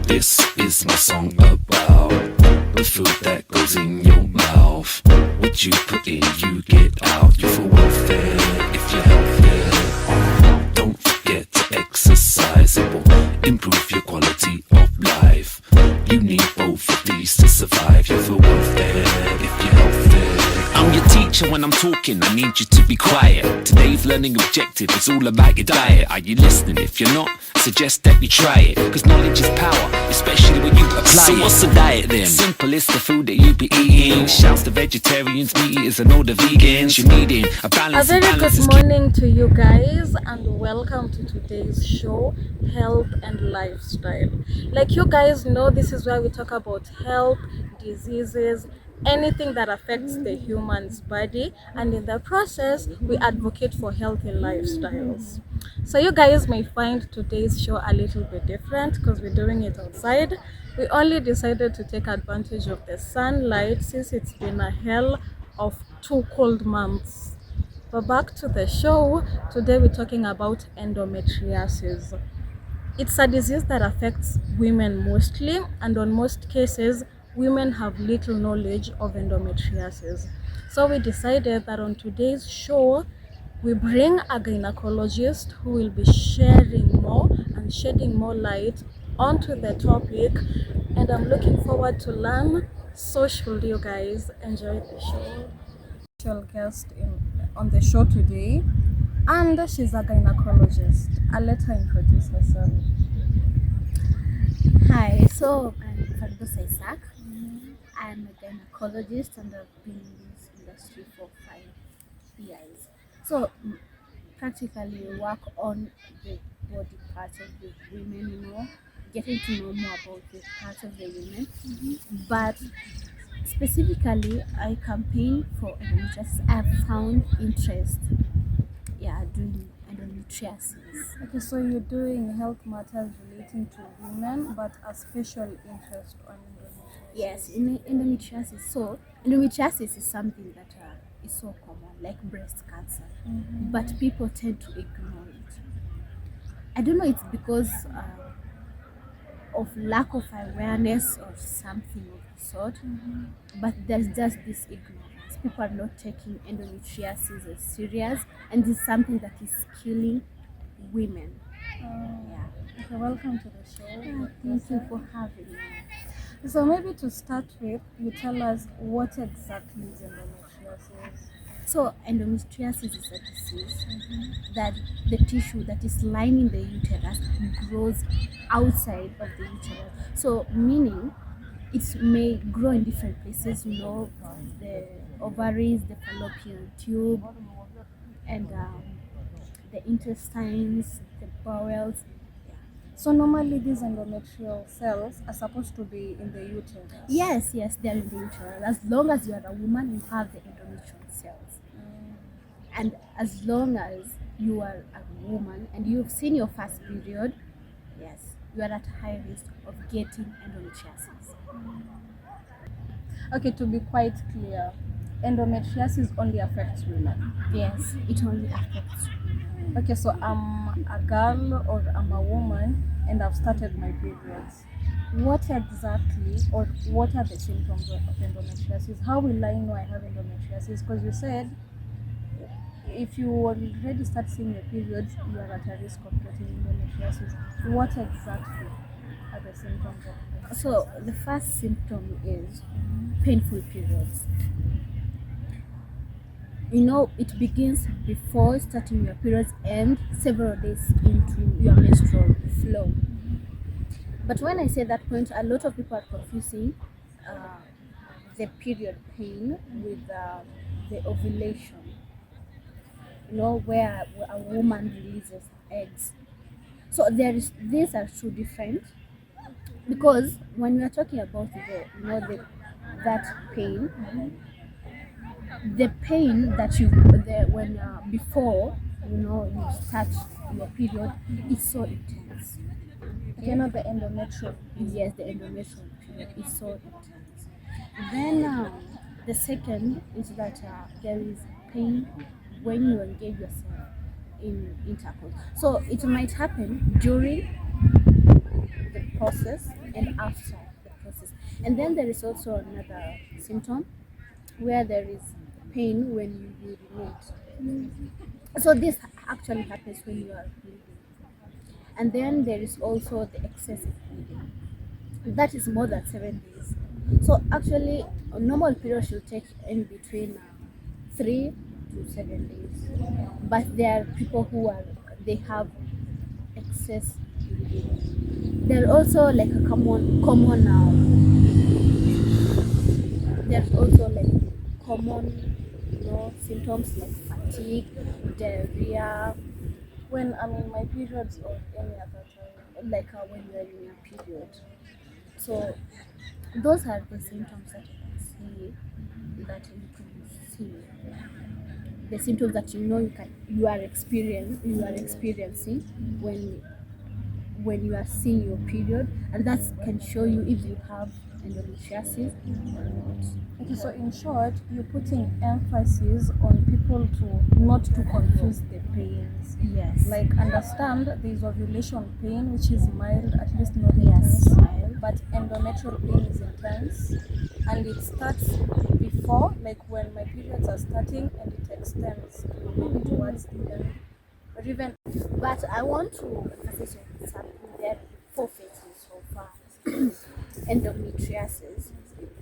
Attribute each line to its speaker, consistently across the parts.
Speaker 1: This is my song about the food that goes in your mouth. What you put in, you get out. You're for welfare if you're healthy. Don't forget to exercise, it will improve your quality of life. You need both of these to survive. You're for welfare if you're healthy. I'm your teacher when I'm talking, I need you to be quiet. Today's learning objective is all about your diet. Are you listening? If you're not, suggest that you try it, cause knowledge is power, especially when you apply it. So what's the diet then? Simple, it's the food that you be eating. Shouts to vegetarians, meat eaters and all the vegans. You're needing a balance.
Speaker 2: A very good morning to you guys and welcome to today's show, Health and Lifestyle. Like you guys know, this is where we talk about health, diseases, anything that affects the human's body, and in the process we advocate for healthy lifestyles. So you guys may find today's show a little bit different because we're doing it outside. We only decided to take advantage of the sunlight since it's been a hell of 2 cold months. But back to the show. Today we're talking about endometriosis. It's a disease that affects women mostly, and on most cases women have little knowledge of endometriosis. So we decided that on today's show we bring a gynecologist who will be sharing more and shedding more light onto the topic, and I'm looking forward to learn. So should you guys enjoy the show. Special guest on the show today, and she's a gynecologist. I'll let her introduce herself.
Speaker 3: Hi, so I'm Fardos Isaac. I'm a gynecologist and I've been in this industry for 5 years. So practically work on the body parts of the women, getting to know more about the parts of the women. But specifically, I campaign for endometriosis. I've found interest, doing endometriosis.
Speaker 2: Okay, so you're doing health matters relating to women, but a special interest on endometriosis.
Speaker 3: Yes, in endometriosis. So endometriosis is something that is so common, like breast cancer, but people tend to ignore it. I don't know, it's because of lack of awareness or something of the sort, but there's just this ignorance. People are not taking endometriosis as serious, and this is something that is killing women.
Speaker 2: Okay, welcome to the show.
Speaker 3: Thank you for having me.
Speaker 2: So maybe to start with, you tell us what exactly is endometriosis.
Speaker 3: So endometriosis is a disease that the tissue that is lining the uterus grows outside of the uterus. So meaning it may grow in different places, the ovaries, the fallopian tube, and the intestines, the bowels.
Speaker 2: So normally these endometrial cells are supposed to be in the uterus.
Speaker 3: Yes, they're in the uterus. As long as you are a woman, you have the endometrial cells. And as long as you are a woman and you've seen your first period, yes, you are at high risk of getting endometriosis.
Speaker 2: Okay, to be quite clear, endometriosis only affects women.
Speaker 3: Yes, it only affects women.
Speaker 2: Okay, so I'm a girl or I'm a woman and I've started my periods. What exactly, or what are the symptoms of endometriosis? How will I know I have endometriosis? Because you said if you already start seeing your periods, you are at a risk of getting endometriosis. What exactly are the symptoms of endometriosis?
Speaker 3: So the first symptom is painful periods. It begins before starting your periods and several days into your menstrual flow. But when I say that point, a lot of people are confusing the period pain with the ovulation. Where a woman releases eggs. So these are two different, because when we are talking about that pain, the pain that before you start your period is so intense.
Speaker 2: Okay, not the endometrial.
Speaker 3: Yes, the endometrial period is so intense. Then the second is that there is pain when you engage yourself in intercourse. So it might happen during the process, and after the process. And then there is also another symptom where there is pain when you urinate. So this actually happens when you are bleeding. And then there is also the excessive bleeding. That is more than 7 days. So actually, a normal period should take in between 3 to 7 days. But there are people who they have excess bleeding. There are also like a common there's also like common symptoms like fatigue, diarrhea,
Speaker 2: When I'm in my periods or any other time.
Speaker 3: like when you are in your period. So those are the symptoms that you can see. The symptoms that you are experiencing when you are seeing your period, and that can show you if you have endometriosis or not.
Speaker 2: Okay, so in short, you're putting emphasis on people to not to confuse the pains.
Speaker 3: Yes.
Speaker 2: Like understand there is ovulation pain which is mild, at least not
Speaker 3: Yes,
Speaker 2: intense,
Speaker 3: mild.
Speaker 2: but endometrial pain is intense, and it starts before, like when my periods are starting, and it extends maybe towards the end, or even
Speaker 3: But I want to emphasize on something. There are four phases so far. Endometriosis.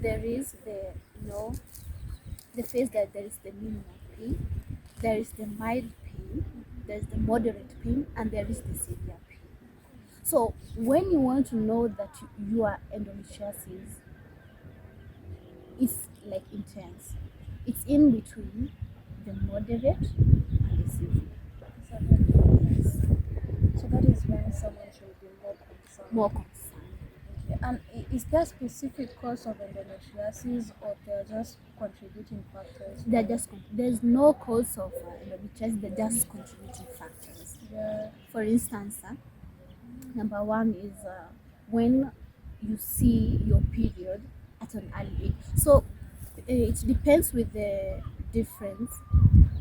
Speaker 3: There is the phase that there is the minimal pain, there is the mild pain, there is the moderate pain, and there is the severe pain. So when you want to know that you are endometriosis, it's like intense. It's in between the moderate and the severe.
Speaker 2: so that is when someone should be more concerned.
Speaker 3: More concerned.
Speaker 2: Okay. And is there a specific cause of endometriosis, or they're just contributing factors?
Speaker 3: There's no cause of endometriosis. They're just contributing factors.
Speaker 2: Yeah.
Speaker 3: For instance, number one is when you see your period at an early age. So it depends with the difference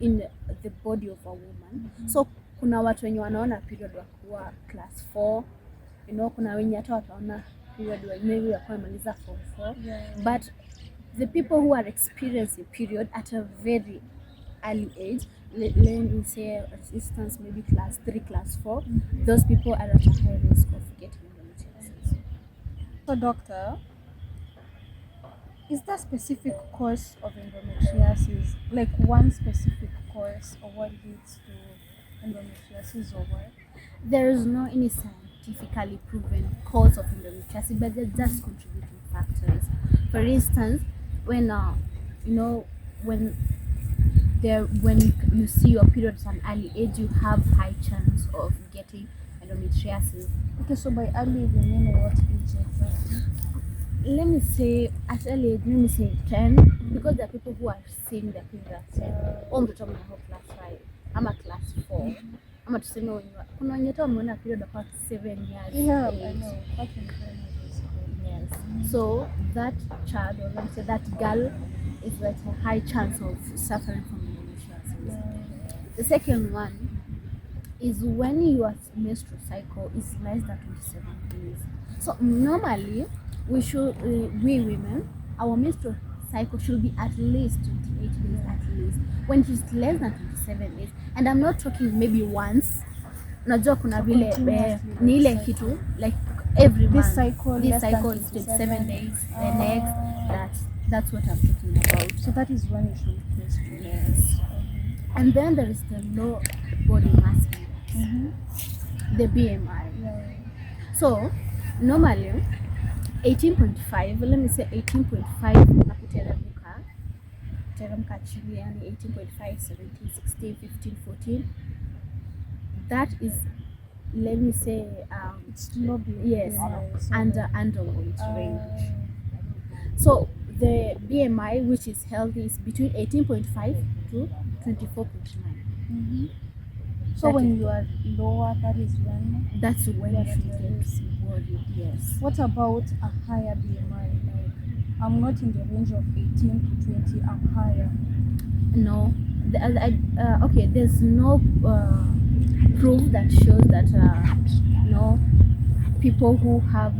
Speaker 3: in the body of a woman. So kuna watu wenye wanaona period wakiwa class 4, kuna wenye hata wataona period maybe wakiwa wamaliza form 4.
Speaker 2: Yeah.
Speaker 3: But the people who are experiencing period at a very early age, let me say, for instance, maybe class 3, class 4, those people are at a high risk of getting endometriosis.
Speaker 2: So doctor, is there a specific cause of endometriosis, like one specific cause, or what leads to endometriosis, or what?
Speaker 3: There is no any scientifically proven cause of endometriosis, but they're just contributing factors. For instance, when when you see your period at an early age, you have high chance of getting endometriosis.
Speaker 2: Okay, so by early you mean what age exactly?
Speaker 3: Let me say at early age, let me say 10, because there are people who are seeing their period at 10. Mtoto mwenye wako class 5 ama class 4, ama tuseme kuna wenye hata wameona period about 7 years.
Speaker 2: Yeah,
Speaker 3: age.
Speaker 2: I know. Back in primary school.
Speaker 3: Yes. So that child, or let me say that girl, is at a high chance of suffering from endometriosis.
Speaker 2: Yeah.
Speaker 3: The second one is when your menstrual cycle is less than 27 days. So normally we women, our menstrual cycle should be at least 28 days at least. When it is less than 27 days, and I'm not talking maybe once. Unajua kuna vile ni ile kitu like every month.
Speaker 2: This cycle
Speaker 3: is 27 days. The next, that's what I'm talking about.
Speaker 2: So that is when you should question.
Speaker 3: Yes. And then there is the low body mass index, the BMI.
Speaker 2: Yeah.
Speaker 3: So normally 18.5, let me say 18.5 na kuteremka chini, yani 18.5, 17, 16, 15, 14. That is, let me say,
Speaker 2: It's low.
Speaker 3: yes,
Speaker 2: BMI, so
Speaker 3: underweight range. So the BMI, which is healthy, is between 18.5 to 24.9.
Speaker 2: So
Speaker 3: That
Speaker 2: when
Speaker 3: is-
Speaker 2: you are lower, that is when.
Speaker 3: That's when
Speaker 2: Yeah,
Speaker 3: you should
Speaker 2: that
Speaker 3: get
Speaker 2: is.
Speaker 3: worried. Yes.
Speaker 2: What about a higher BMI? Like I'm not in the range of 18 to 20. I'm higher.
Speaker 3: No, okay. There's no proof that shows that no people who have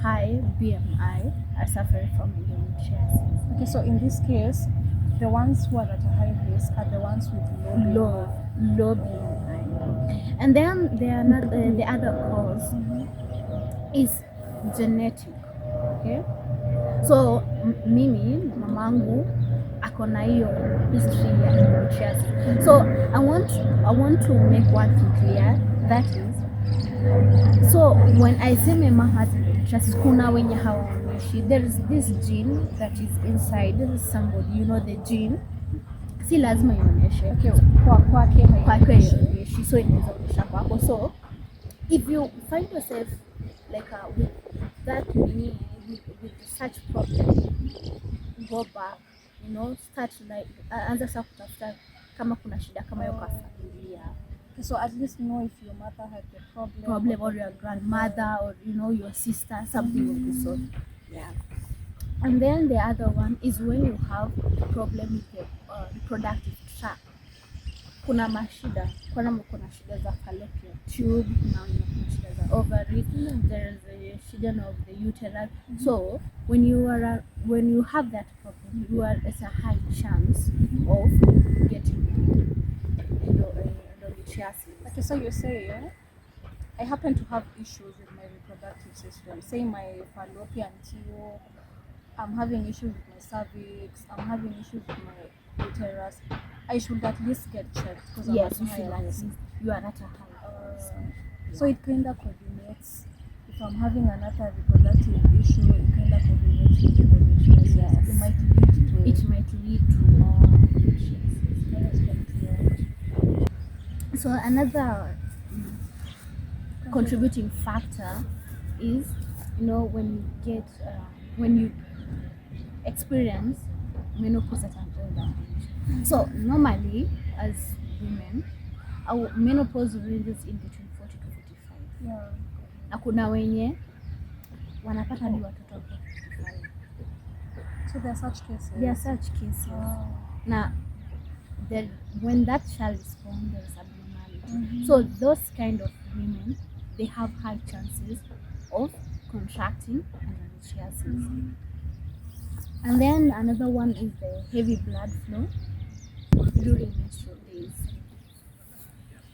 Speaker 3: high BMI are suffering from endometriosis.
Speaker 2: Okay, so in this case, the ones who are at a high risk are the ones with
Speaker 3: Low BMI. And then the other cause is genetic. Okay, so mimi mamangu akona hiyo history ya endometriosis. So I want to make one thing clear, that is, so when I say my mom has endometriosis, kuna wenye hawaonyeshi. There is this gene that is inside somebody, you know, the gene si lazima ionyeshe.
Speaker 2: Okay, kwake
Speaker 3: haionyeshi, so inaweza onyesha kwako. So if you find yourself like with that need, with such problem, go back, you know, start like anza sasa kutafuta kama kuna shida kama hiyo kwa familia.
Speaker 2: So at least know if your mother had the
Speaker 3: problem or your grandmother or, you know, your sister, something of the sort. Yeah. And then the other one is when you have problem with the reproductive tract. Kuna mashida, kuna shida za fallopian tube, kuna shida za ovary, there is a shida of the uterus. So when you have that problem, you are at a high chance of getting endometriosis.
Speaker 2: Okay, so you say, I happen to have issues with my reproductive system. Say my fallopian tube, I'm having issues with my cervix, I'm having issues with my uterus. I should at least get checked because
Speaker 3: yes,
Speaker 2: I'm at high risk.
Speaker 3: You are at a high risk.
Speaker 2: So it kind of coordinates. If I'm having another reproductive issue, it kind of coordinates with endometriosis.
Speaker 3: Yes.
Speaker 2: It might lead to
Speaker 3: So another contributing factor is, you know, when you experience menopause at an older age. So normally as women, our menopause ranges in between 40 to 45.
Speaker 2: Yeah.
Speaker 3: Na kuna wenye wanapata hadi watoto wa 45.
Speaker 2: So there are such cases.
Speaker 3: There are such cases. Now, when that child is born, there is abnormality. So those kind of women, they have high chances of contracting endometriosis. And then another one is the heavy blood flow during menstrual days.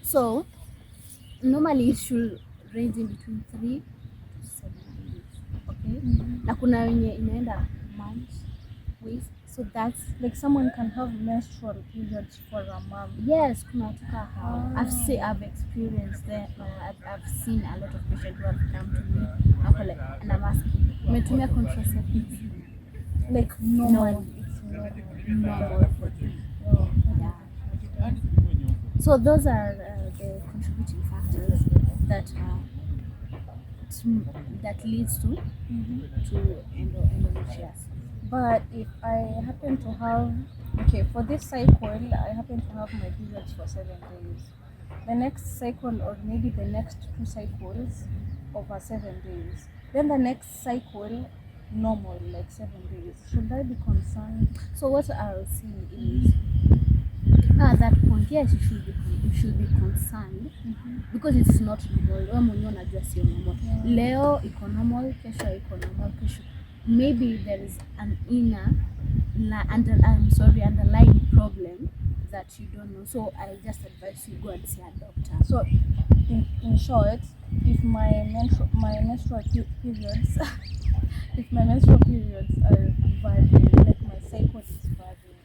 Speaker 3: So normally it should range in between 3 to 7 days. Okay? Na kuna wenye inaenda months, weeks. So that's
Speaker 2: like someone can have menstrual periods for a month.
Speaker 3: Yes, kunatoka how I've experienced that. I've seen a lot of patients who have come to me and I'm asking, umetumia contraceptives?
Speaker 2: Like normal.
Speaker 3: No, it's normal for them. Yeah. So those are the contributing factors that leads to endometriosis.
Speaker 2: But if I happen to have, for this cycle, I happen to have my periods for 7 days. The next cycle, or maybe the next 2 cycles, over 7 days. Then the next cycle, normal, like 7 days. Should I be concerned?
Speaker 3: So what I was saying is, at that point, yes, you should be concerned because it's not normal. Wewe mwenyewe unajua sio normal. Leo iko normal, kesho iko normal, kesho maybe there is an underlying problem that you don't know. So I just advise you go and see a doctor.
Speaker 2: So in short, if my menstrual periods if my menstrual periods are varying, like my cycle is varying,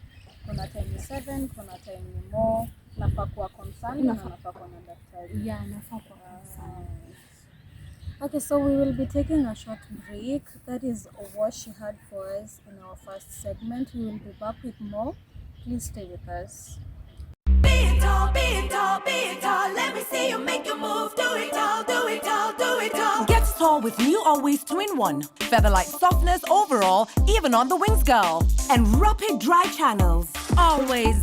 Speaker 2: kuna time ni 7, kuna time ni more, nafaa kuwa concerned na nafaa kuwa na daktari.
Speaker 3: Yeah, nafaa kuwa concerned.
Speaker 2: Okay, so we will be taking a short break. That is what she had for us in our first segment. We will be back with more. Please stay with us.
Speaker 4: Be it all, be it all, be it all. Let me see you make your move. Do it all, do it all, do it all.
Speaker 5: Get tall with new Always 2-in-1. Featherlight softness overall, even on the wings, girl. And rapid dry channels. Always.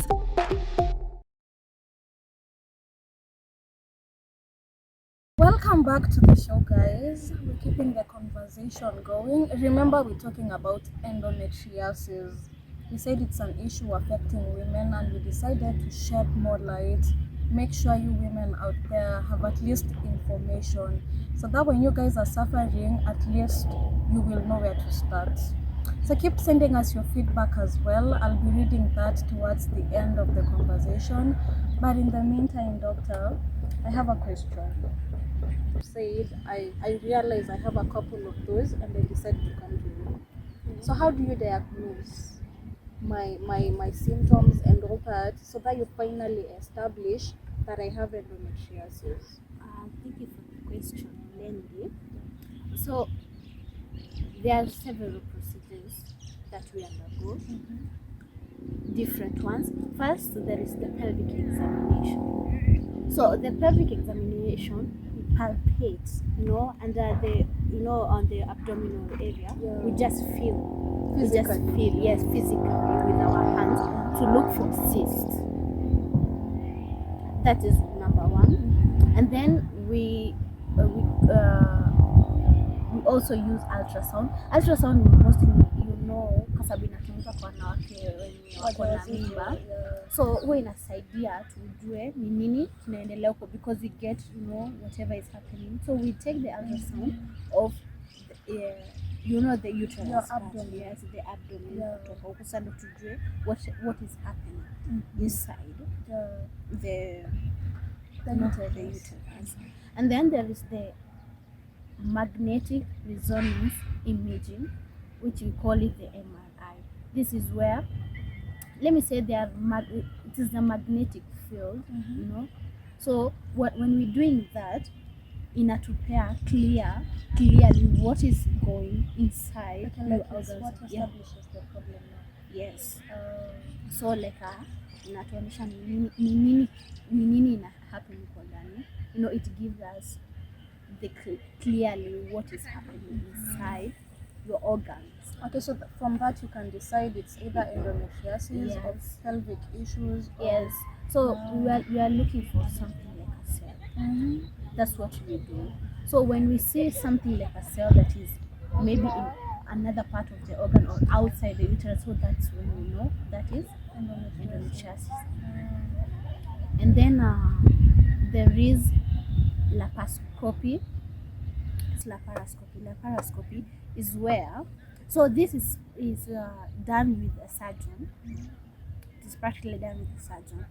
Speaker 2: Welcome back to the show, guys. We're keeping the conversation going. Remember, we're talking about endometriosis. We said it's an issue affecting women, and we decided to shed more light. Make sure you women out there have at least information, so that when you guys are suffering, at least you will know where to start. So keep sending us your feedback as well. I'll be reading that towards the end of the conversation. But in the meantime, doctor, I have a question. Said I realized I have a couple of those and I decided to come to you. So how do you diagnose my symptoms and all that so that you finally establish that I have endometriosis?
Speaker 3: Thank you for the question, Lendy. So there are several procedures that we undergo, different ones. First, there is the pelvic examination. So the pelvic examination, we palpate, under the, on the abdominal area.
Speaker 2: Yeah.
Speaker 3: We just feel,
Speaker 2: Physically.
Speaker 3: yes, physically with our hands to look for cysts. That is number one. And then we also use ultrasound. Ultrasound mostly, kwa sababu inatumika kwa wanawake wenye wako na mimba. So huwa inasaidia tujue ni nini kinaendelea huko, because we get whatever is happening. So we take the ultrasound of the uterus,
Speaker 2: Your abdomen.
Speaker 3: Yes, the abdomen, kutoka huko sasa tujue what is happening inside the uterus. And then there is the magnetic resonance imaging, which we call it the MRI. This is where, let me say, it is the magnetic field, So when we're doing that, inatupea clearly what is going inside your organs.
Speaker 2: What establishes the problem now?
Speaker 3: Yes. So like inatuonyesha ni nini ina happen kwa ndani. It gives us clearly what is happening inside your organs.
Speaker 2: Okay, so from that you can decide it's either endometriosis or pelvic issues.
Speaker 3: Yes. So we are looking for something like a cell. That's what we do. So when we see something like a cell that is maybe in another part of the organ or outside the uterus, so that's when we know that is endometriosis. And then there is laparoscopy. It's laparoscopy. Laparoscopy is where, so this is done with a surgeon. It is practically done with a surgeon.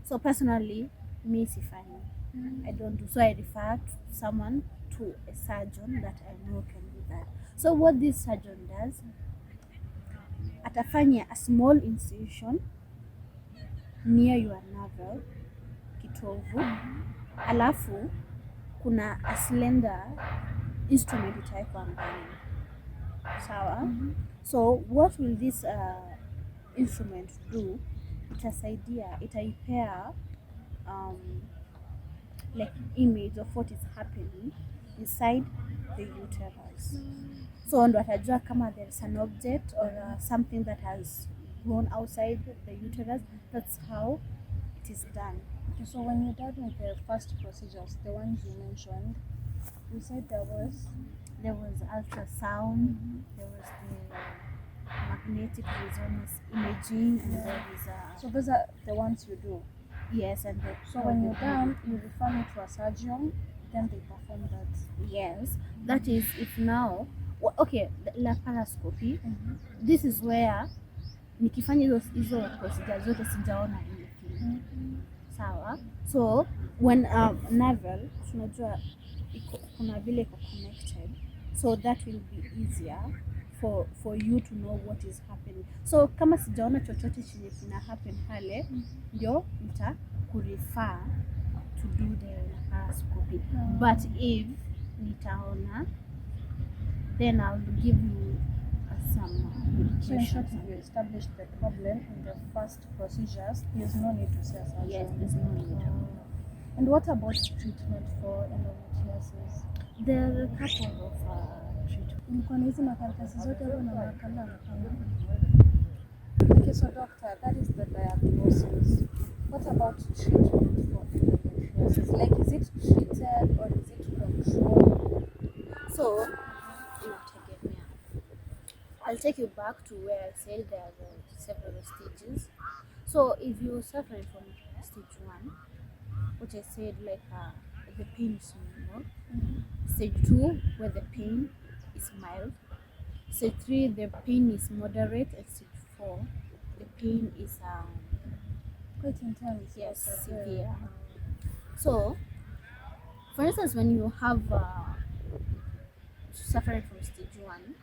Speaker 3: So personally, me, I don't do, so I refer to someone, to a surgeon that I know can do that. So what this surgeon does, atafanya a small incision near your navel, kitovu, alafu kuna a slender instrument itawekwa ndani. Sawa? So what will this instrument do? Itasaidia, itaipea like image of what is happening inside the uterus. So ndo atajua kama there is an object or something that has grown outside the uterus. That's how it is done.
Speaker 2: Okay, so when you're done with the first procedures, the ones you mentioned, you said there was
Speaker 3: ultrasound, there was the magnetic resonance imaging, and there is
Speaker 2: so those are the ones you do.
Speaker 3: Yes, and
Speaker 2: so when you're done, you refer me to a surgeon, then they perform that.
Speaker 3: Yes, that is if now, okay, the laparoscopy, this is where nikifanya hizo procedure zote sijaona anything. Sawa? So when navel tunajua kuna vile iko connected, so that will be easier for you to know what is happening. So kama sijaona chochote chenye kina happen pale, ndio nitakurefer to do the laparoscopy. But if nitaona, then I'll give you some
Speaker 2: So in short, if you establish the problem in the first procedures, there's no need to see a surgeon.
Speaker 3: Yes, there's no need.
Speaker 2: And what about treatment for endometriosis?
Speaker 3: There are a couple of treatments.
Speaker 2: Okay, so doctor, that is the diagnosis. What about treatment for endometriosis? Like, is it treated or is it controlled?
Speaker 3: So, I'll take you back to where I said there are several stages. So if you're suffering from stage 1, which I said like the pain is minimal. Stage 2, where the pain is mild. Stage 3, the pain is moderate, and stage 4, the pain is
Speaker 2: Quite intense.
Speaker 3: yes,
Speaker 2: like,
Speaker 3: severe. So, for instance, when you have suffering from stage 1,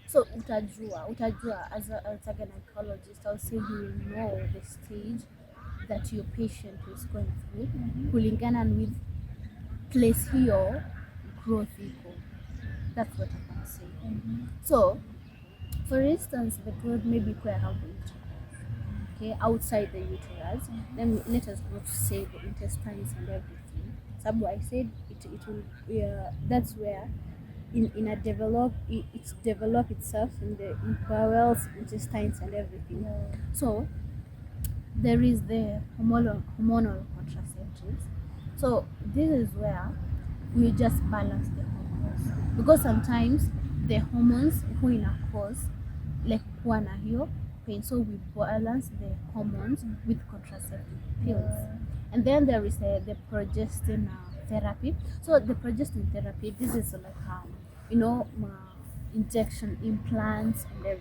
Speaker 3: so utajua as a gynecologist, I'll say you will know the stage that your patient is going through kulingana with place hiyo growth iko. That's what I can say. So, for instance, the growth may be quite around the uterus, okay, outside the uterus. Then let us not say the intestines and everything. Sabu, I said it will. That's where it's develop itself in the bowels, intestines, and everything. So there is the hormonal contraceptives. So this is where we just balance the hormones, because sometimes the hormones who in a cause like kuwa na hiyo pain, so we balance the hormones with contraceptive pills. And then there is the progestin therapy. So the progestin therapy, this is like injection implants and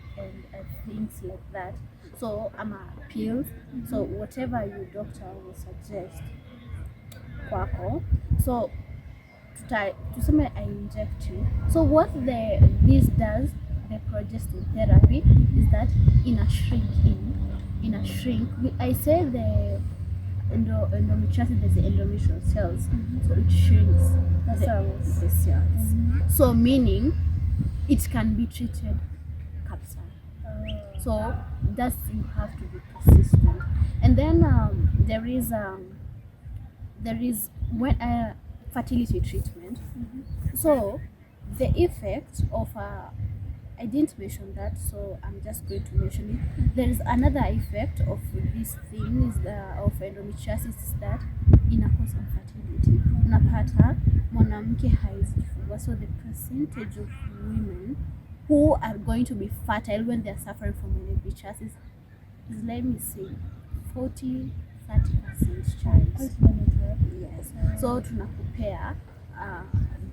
Speaker 3: things like that. So pills. So whatever your doctor will suggest kwako, so tuseme I inject you. So what this does, the progestin therapy, is that in a shrink, I say the endometriosis, there's the endometrial cells, so it shrinks the cells. So meaning it can be treated capsule. So that's, you have to be persistent. And then there is when fertility treatment. So the effect of I didn't mention that, so I'm just going to mention it. There is another effect of this thing is of endometriosis, is that inakosa infertility. Unapata mwanamke haizifungua, so the percentage of women who are going to be fertile when they're suffering from endometriosis is, let me say, 40-30% chance. Yes. So tunakupea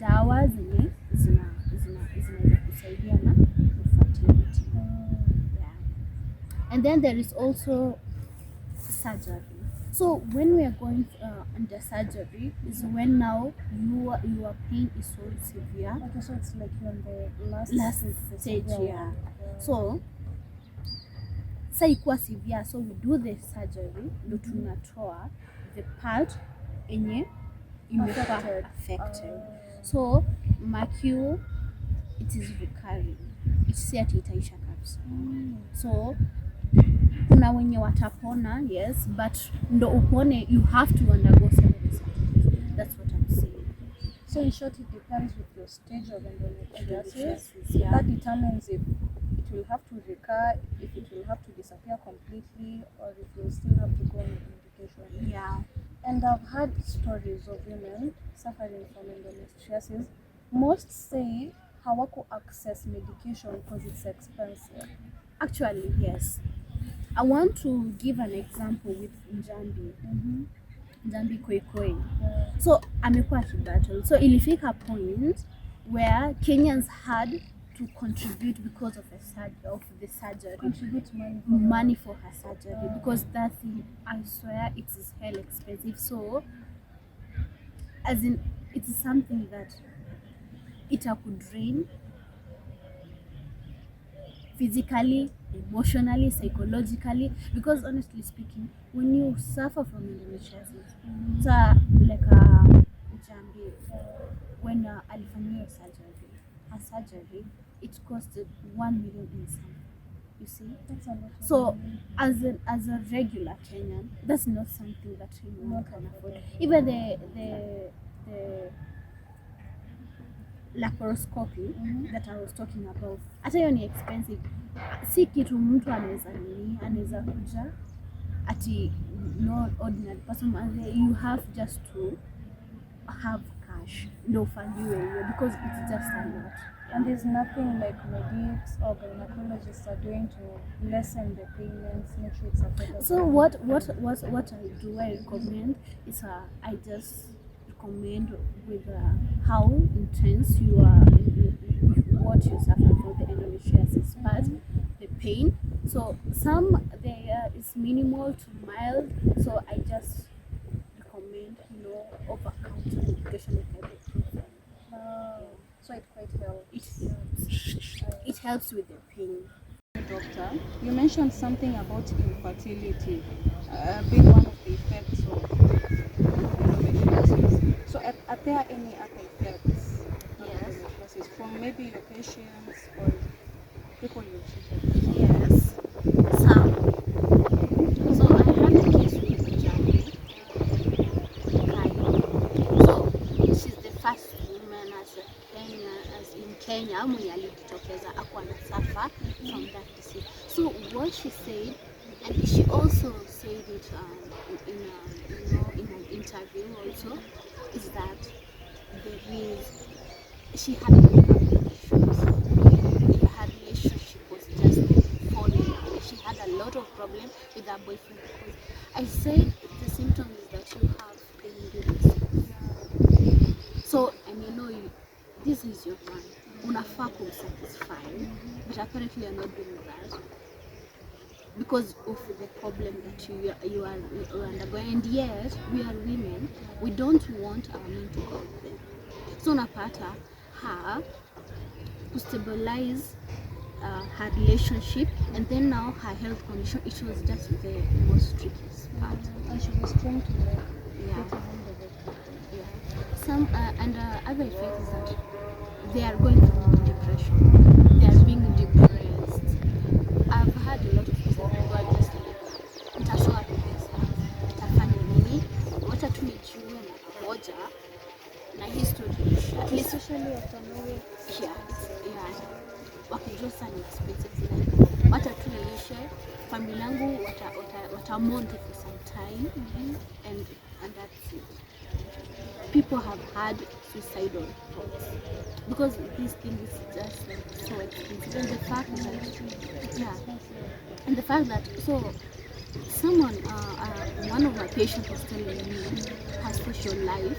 Speaker 3: dawa zenye zinaweza kusaidia na fertility. Yeah. And then there is also surgery. So when we are going under surgery is when now your pain is so severe.
Speaker 2: Okay, so it's like you're on the
Speaker 3: last stage, yeah. So sa ikuwa severe, so we do the surgery, ndo tunatoa the part enye imekuwa affected. So mercury, it is recurring, si ati itaisha kabisa. So kuna wenye watapona, yes, but ndo upone you have to undergo several surgeries. That's what I'm saying.
Speaker 2: So in short, it depends with your stage of endometriosis.
Speaker 3: Yeah.
Speaker 2: That determines if it will have to recur, if it will have to disappear completely, or if you'll still have to go on medication.
Speaker 3: Yeah.
Speaker 2: And I've heard stories of women suffering from endometriosis. Most say hawako access medication because it's expensive.
Speaker 3: Actually, yes. I want to give an example with Njambi. Njambi Koikoi. So amekuwa kibattle. So ilifika point where Kenyans had to contribute because of the surgery.
Speaker 2: Contribute
Speaker 3: money for her surgery, because that thing, I swear, it is hell expensive. So as in, it is something that it could drain physically, emotionally, psychologically, because honestly speaking, when you suffer from endometriosis, so like Njambi, when alifanyia her surgery, it costed 1 million in something. You see,
Speaker 2: That's a lot.
Speaker 3: so as a regular Kenyan, that's not something that anyone can afford. Even the laparoscopy that I was talking about, hata hiyo ni expensive. Si kitu mtu anaweza kuja ati no ordinary person, you have just to have cash ndo ufanyiwe hiyo, because it's just a lot.
Speaker 2: And there's nothing like medics or gynecologists are doing to lessen the payments, make sure it's affordable.
Speaker 3: So what I recommend is I just recommend with how intense you are, what you suffer from the endometriosis. pain. So some there is minimal to mild. So I just recommend, over-counter medication with ibuprofen.
Speaker 2: So it quite helps.
Speaker 3: It helps with the pain.
Speaker 2: Doctor, you mentioned something about infertility being one of the effects of endometriosis. So are there any other effects of
Speaker 3: Yes.
Speaker 2: endometriosis from maybe your patients or people you've treated?
Speaker 3: Yes. Some. So I had a case with Jackie. So she's the first woman as in Kenya mwenye alijitokeza akuwa na suffer from that disease. So what she said, and she also said it in an interview also, is that she had a lot of issues. Her relationship was just falling away. She had a lot of problems with her boyfriend because I said the symptom is that you have pain during sex. So, and this is your man. Unafaa kumsatisfy, but apparently you're not doing that because of the problem that you are undergoing. And yet, we are women, we don't want our men to go there. So unapata her to stabilize her relationship, and then now her health condition, it was just the most trickiest part.
Speaker 2: And she was trying to get
Speaker 3: Yeah.
Speaker 2: a hold of it.
Speaker 3: Yeah. Some other effect is that they are going through depression. They are being depressed. I've had a lot of people who are just like, nitashoa pesa, nitafanya nini, wacha tu nijue mara moja na history. At least
Speaker 2: Especially after marriage.
Speaker 3: yeah. Wakijua sana expenses, like wacha tu niishe, familia yangu watamont for some time, and that's it. People have had suicidal thoughts because this thing is just like so expensive, and the fact that so someone one of my patients was telling me her social life,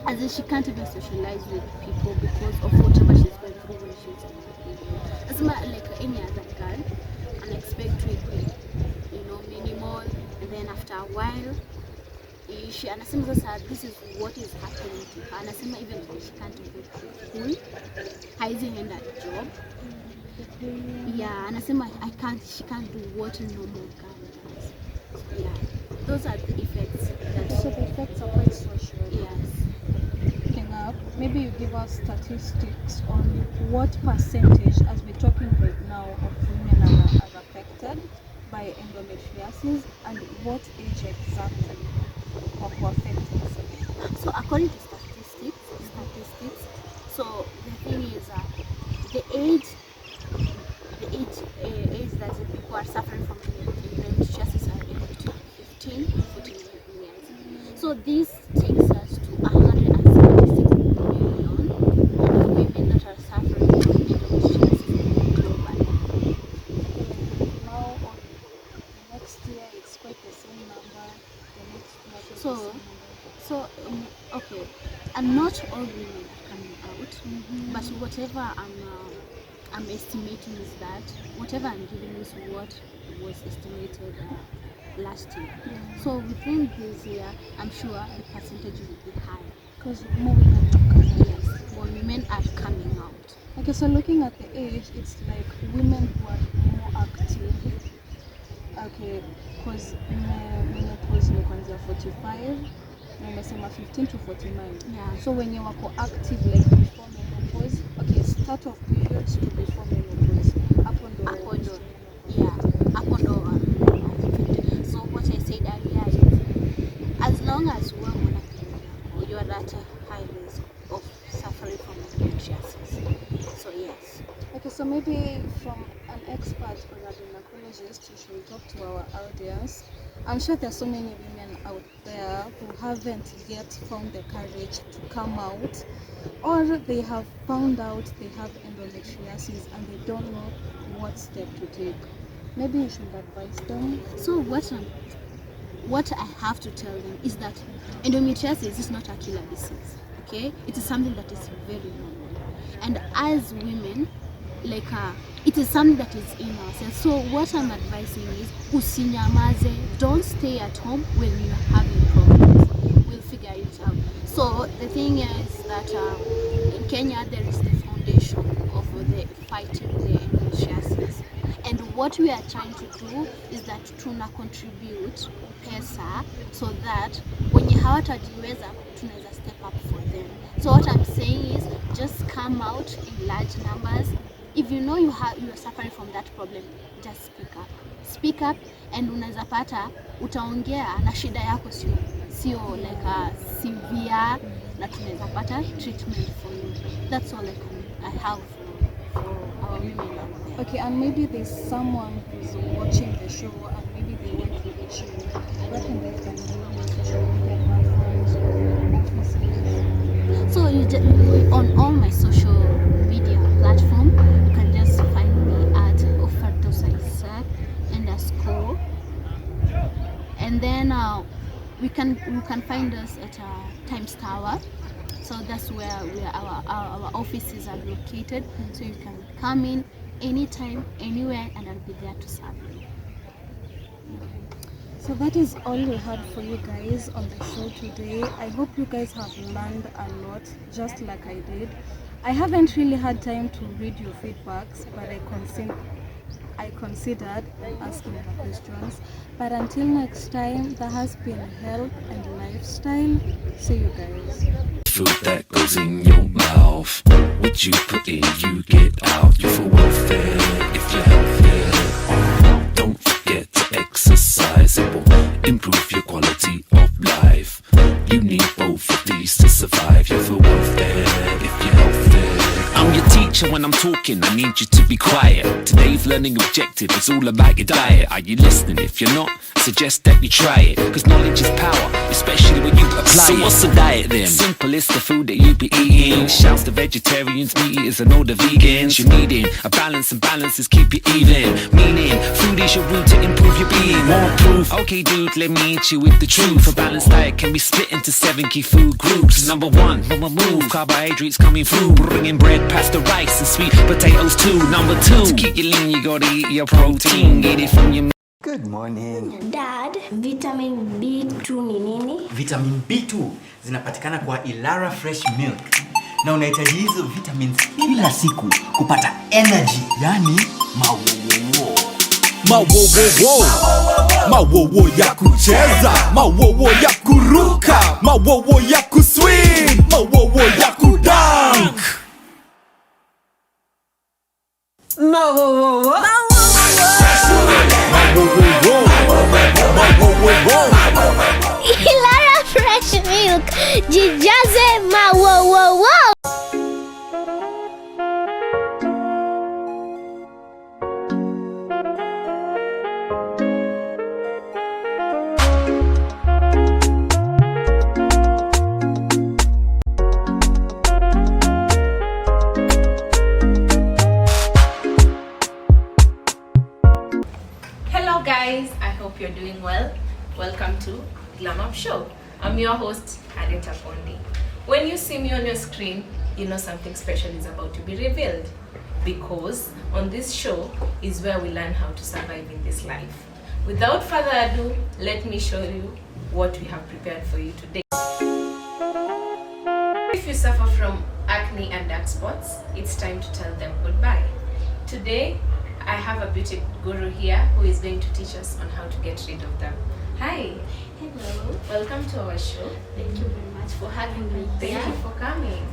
Speaker 3: as in she can't even socialize with people because of whatever she's going through when she's in the period. As like any other girl, unexpected, minimal, and then after a while she anasema sasa this is what is happening to her. Anasema even she can't go to school, haizi enda job. Yeah, anasema she can't do what a normal girl does. Yeah, those are the effects.
Speaker 2: So the effects are quite social.
Speaker 3: Yes.
Speaker 2: Maybe you give us statistics on what percentage, as we're talking right now, of women are affected by endometriosis, and what age exactly of affected.
Speaker 3: So according to statistics, so the thing is the age that the people are suffering from endometriosis are between 15 to 14 years. So this takes us to 176 million women that are suffering from endometriosis globally.
Speaker 2: Now, on next year, it's quite the same number. The next year, it's
Speaker 3: So,
Speaker 2: the same number.
Speaker 3: Okay, and not all women are coming out, but whatever I'm estimating is that whatever I'm giving is what was estimated last year. So within this year, I'm sure the percentage will be high
Speaker 2: Because more women are coming.
Speaker 3: yes, more women are coming out.
Speaker 2: Okay, so looking at the age, it's like women who are more active. Okay, because menopause ni kuanzia 45 na umesema 15 to 49.
Speaker 3: Yeah.
Speaker 2: So when you wako active like before menopause, okay, start of periods to before menopause. Hapo ndo.
Speaker 3: So what I said earlier is, as long as you are on a period, you are at a high risk of suffering from endometriosis. So yes.
Speaker 2: Okay, so maybe from an expert or a gynecologist, you should talk to our audience. I'm sure there's so many women out there who haven't yet found the courage to come out, or they have found out they have endometriosis and they don't know what step to take. Maybe you should advise them.
Speaker 3: So what I have to tell them is that endometriosis is not a killer disease. Okay, it is something that is very normal, and as women, like it is something that is in ourselves. So what I'm advising is usinyamaze, don't stay at home when you're having problems. We'll figure it out. So the thing is that in Kenya there is the foundation of the fighting the endometriosis, and what we are trying to do is that tuna contribute pesa so that wenye hawatajiweza tunaweza step up for them. So what I'm saying is just come out in large numbers. If you know you are suffering from that problem, just speak up, and unaweza pata utaongea na shida yako sio like severe, na tunaweza pata treatment for you. That's all I have for our women.
Speaker 2: Okay, and maybe there's someone who's watching the show and maybe they want to reach you. What can they do on social media platforms or offices?
Speaker 3: So on all my social media platform, you can just find me at @Isaac_, and then you can find us at Times Tower. So that's where our offices are located. So you can come in anytime, anywhere, and I'll be there to serve you.
Speaker 2: So that is all we had for you guys on the show today. I hope you guys have learned a lot, just like I did. I haven't really had time to read your feedbacks, but I considered asking the questions. But until next time, that has been Health and Lifestyle. See you guys.
Speaker 1: Food that goes in your mouth, what you put in, you get out. You're for welfare if you're healthy. Don't forget to exercise, it will improve your quality of life. You need both of these to survive. You're for welfare if you're healthy. I'm your teacher when I'm talking, I need you to be quiet. Today's learning objective is all about your diet. Are you listening? If you're not, suggest that you try it, cause knowledge is power, especially when you apply it. So what's the diet then? Simple, it's the food that you be eating. Shouts to vegetarians, meat eaters and all the vegans. You're needing a balance, and balances keep you even. Meaning, food is your route to improve your being. More proof. Okay dude, let me hit you with the truth. A balanced diet can be split into 7 key food groups. Number 1, move, carbohydrates coming through, bringing bread, pasta, rice and sweet potatoes too. Number 2, to keep you lean you gotta eat your protein. Get it from your
Speaker 6: Good morning.
Speaker 7: Dad, vitamin B2 ni nini?
Speaker 6: Vitamin B2 zinapatikana kwa Ilara Fresh Milk. Na unahitaji hizo vitamins kila siku kupata energy, yani mawowo.
Speaker 8: Mawowo. Mawowo ya kucheza, mawowo ya kuruka, mawowo ya kuswing, mawowo ya kudunk.
Speaker 5: Mawowo.
Speaker 7: Ilara Fresh Milk, jijaze mawowo.
Speaker 9: Hello guys, I hope you're doing well. Welcome to Glam Up Show. I'm your host, Adeta Pondi. When you see me on your screen, you know something special is about to be revealed. Because on this show is where we learn how to survive in this life. Without further ado, let me show you what we have prepared for you today. If you suffer from acne and dark spots, it's time to tell them goodbye. Today, I have a beauty guru here who is going to teach us on how to get rid of them. Hi.
Speaker 3: Hello.
Speaker 9: Welcome to our show.
Speaker 3: Thank you very much for having me.
Speaker 9: Thank you for coming.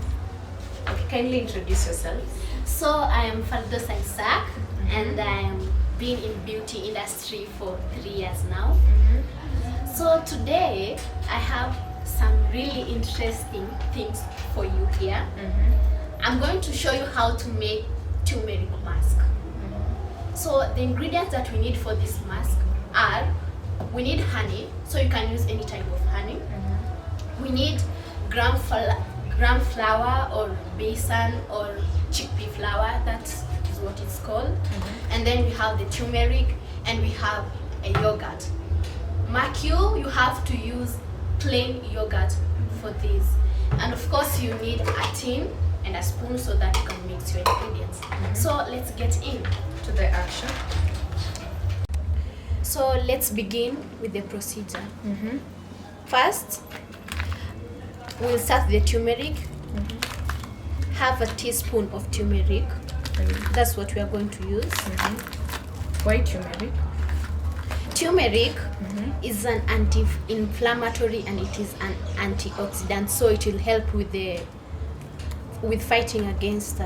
Speaker 9: Okay, kindly introduce yourself.
Speaker 3: So I am Isaac, and I am been in beauty industry for 3 years now. So today I have some really interesting things for you here. I'm going to show you how to make turmeric mask. So the ingredients that we need for this mask are, we need honey, so you can use any type of honey. We need gram flour or besan or chickpea flour, that is what it's called. And then we have the turmeric, and we have a yogurt. Mark you have to use plain yogurt for this. And of course you need a tin and a spoon so that you can mix your ingredients. So So let's get in.
Speaker 9: To the action.
Speaker 3: So let's begin with the procedure. First, we'll start the turmeric. Half a teaspoon of turmeric. That's what we are going to use.
Speaker 9: Why turmeric?
Speaker 3: Turmeric is an anti-inflammatory and it is an antioxidant, so it will help with fighting against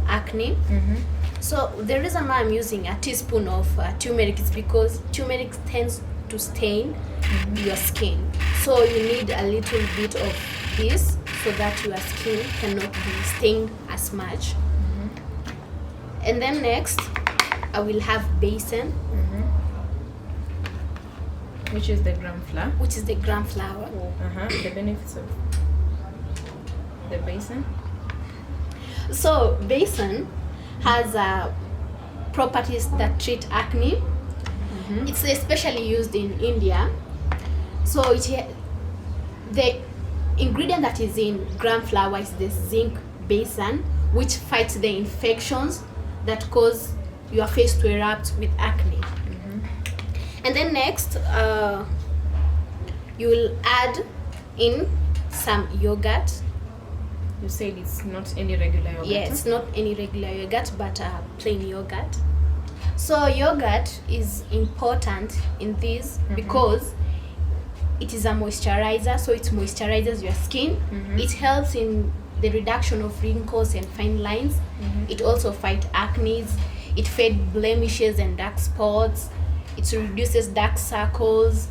Speaker 3: acne. So the reason why I'm using a teaspoon of turmeric is because turmeric tends to stain your skin. So you need a little bit of this so that your skin cannot be stained as much. And then next, I will have basin,
Speaker 9: Which is the gram flour.
Speaker 3: which is the gram flour.
Speaker 9: The benefits of the basin.
Speaker 3: So basin has properties that treat acne. It's especially used in India. So the ingredient that is in gram flour is the zinc basin, which fights the infections that cause your face to erupt with acne. And then next, you will add in some yogurt.
Speaker 9: You said it's not any regular yogurt.
Speaker 3: Yes, not any regular yogurt, but plain yogurt. So yogurt is important in this because it is a moisturizer, so it moisturizes your skin. It helps in the reduction of wrinkles and fine lines. It also fights acne. It fades blemishes and dark spots. It reduces dark circles.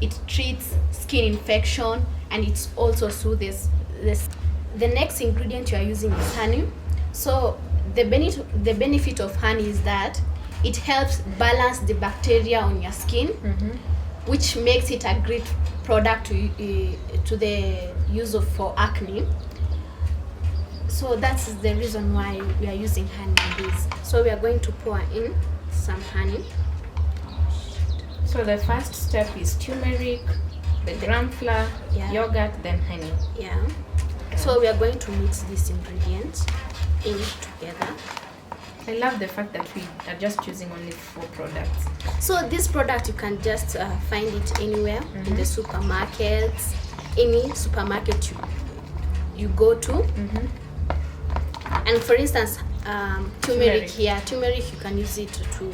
Speaker 3: It treats skin infection, and it also soothes this. The next ingredient you are using is honey. So the benefit of honey is that it helps balance the bacteria on your skin, which makes it a great product to the use of for acne. So that's the reason why we are using honey in this. So we are going to pour in some honey.
Speaker 9: So the first step is turmeric, the gram flour, yogurt, then honey.
Speaker 3: Yeah. So we are going to mix these ingredients in together.
Speaker 9: I love the fact that we are just choosing only 4 products.
Speaker 3: So this product you can just find it anywhere in the supermarkets, any supermarket you go to. And for instance, turmeric here, turmeric you can use it to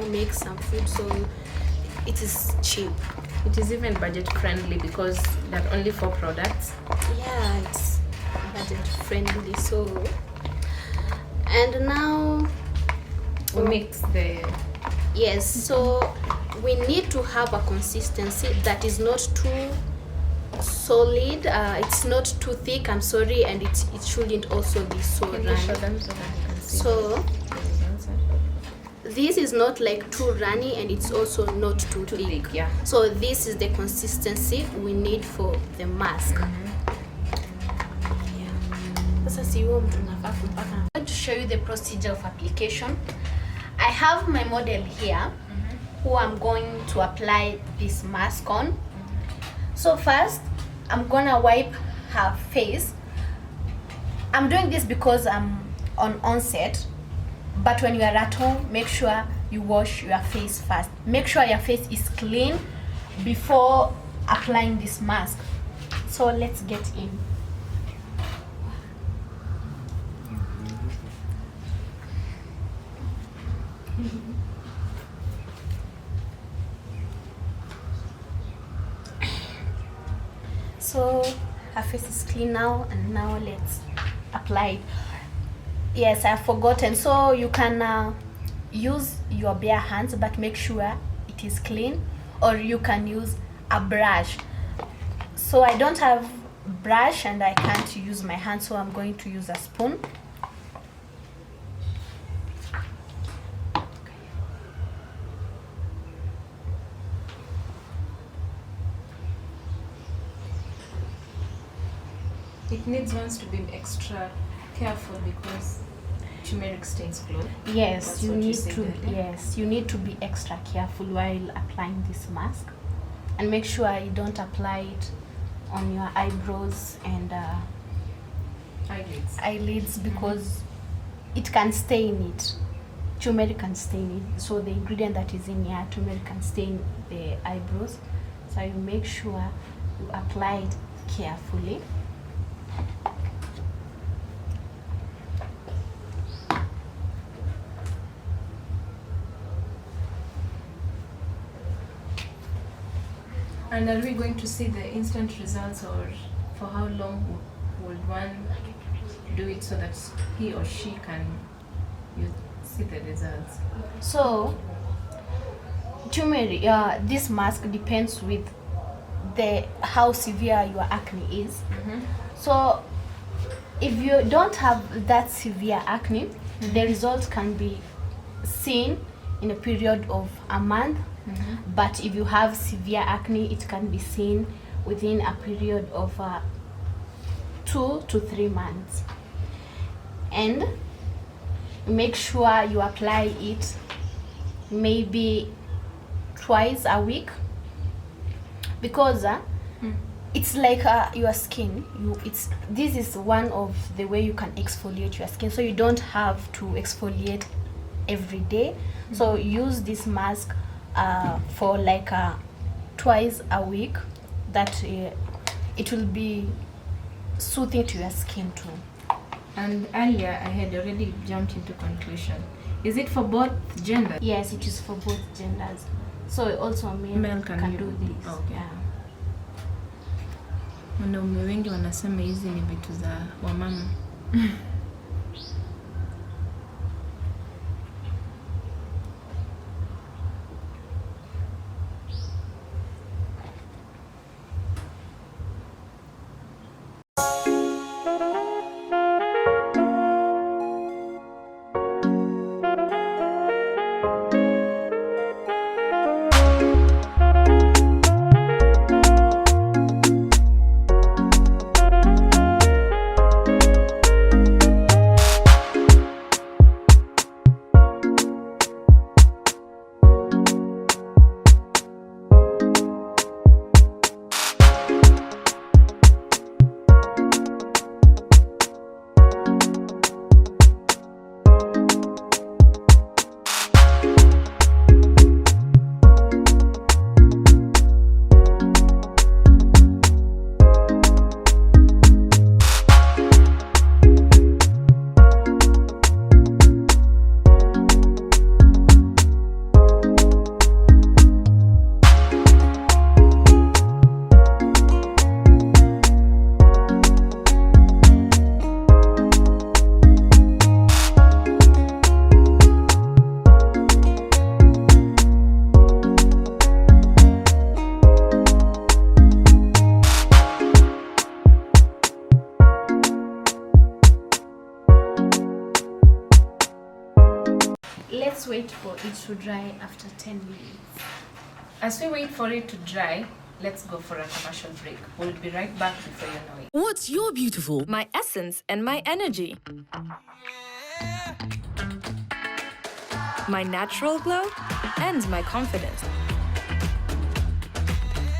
Speaker 3: make some food. So it is cheap.
Speaker 9: It is even budget friendly because there are only 4 products.
Speaker 3: Yeah, it's budget friendly. So, and now
Speaker 9: we mix the.
Speaker 3: Yes, so we need to have a consistency that is not too solid. It's not too thick. I'm sorry, and it shouldn't also be so runny. So this is not like too runny, and it's also not too thick.
Speaker 9: Yeah.
Speaker 3: So this is the consistency we need for the mask. I'm going to show you the procedure of application. I have my model here who I'm going to apply this mask on. So first, I'm gonna wipe her face. I'm doing this because I'm on onset, but when you are at home, make sure you wash your face first. Make sure your face is clean before applying this mask. So let's get in. So her face is clean now, and now let's apply it. Yes, I've forgotten. So you can use your bare hands, but make sure it is clean, or you can use a brush. So I don't have brush and I can't use my hand, so I'm going to use a spoon.
Speaker 9: It needs ones to be extra careful because turmeric stains clothes.
Speaker 3: Yes,
Speaker 9: That's
Speaker 3: you
Speaker 9: what
Speaker 3: need
Speaker 9: say
Speaker 3: to.
Speaker 9: there, yeah?
Speaker 3: Yes, you need to be extra careful while applying this mask, and make sure you don't apply it on your eyebrows and
Speaker 9: Eyelids.
Speaker 3: eyelids because it can stain it. Turmeric can stain it. So the ingredient that is in here, turmeric can stain the eyebrows. So you make sure you apply it carefully.
Speaker 9: And are we going to see the instant results, or for how long would one do it so that he or she can see the results?
Speaker 3: So turmeric, this mask depends with how severe your acne is. So if you don't have that severe acne, the results can be seen in a period of a month. But if you have severe acne, it can be seen within a period of 2 to 3 months. And make sure you apply it maybe twice a week, because it's like your skin. This is one of the way you can exfoliate your skin, so you don't have to exfoliate every day. So use this mask for like twice a week. That it will be soothing to your skin too.
Speaker 9: And earlier I had already jumped into conclusion. Is it for both genders?
Speaker 3: Yes, it is for both genders. So also male can do this.
Speaker 9: Okay.
Speaker 3: Yeah.
Speaker 9: Wanaume wengi wanasema hizi ni vitu za wamama.
Speaker 3: Let's wait for it to dry after 10 minutes.
Speaker 9: As we wait for it to dry, let's go for a commercial break. We'll be right back before you know it.
Speaker 10: What's your beautiful?
Speaker 11: My essence and my energy. My natural glow and my confidence.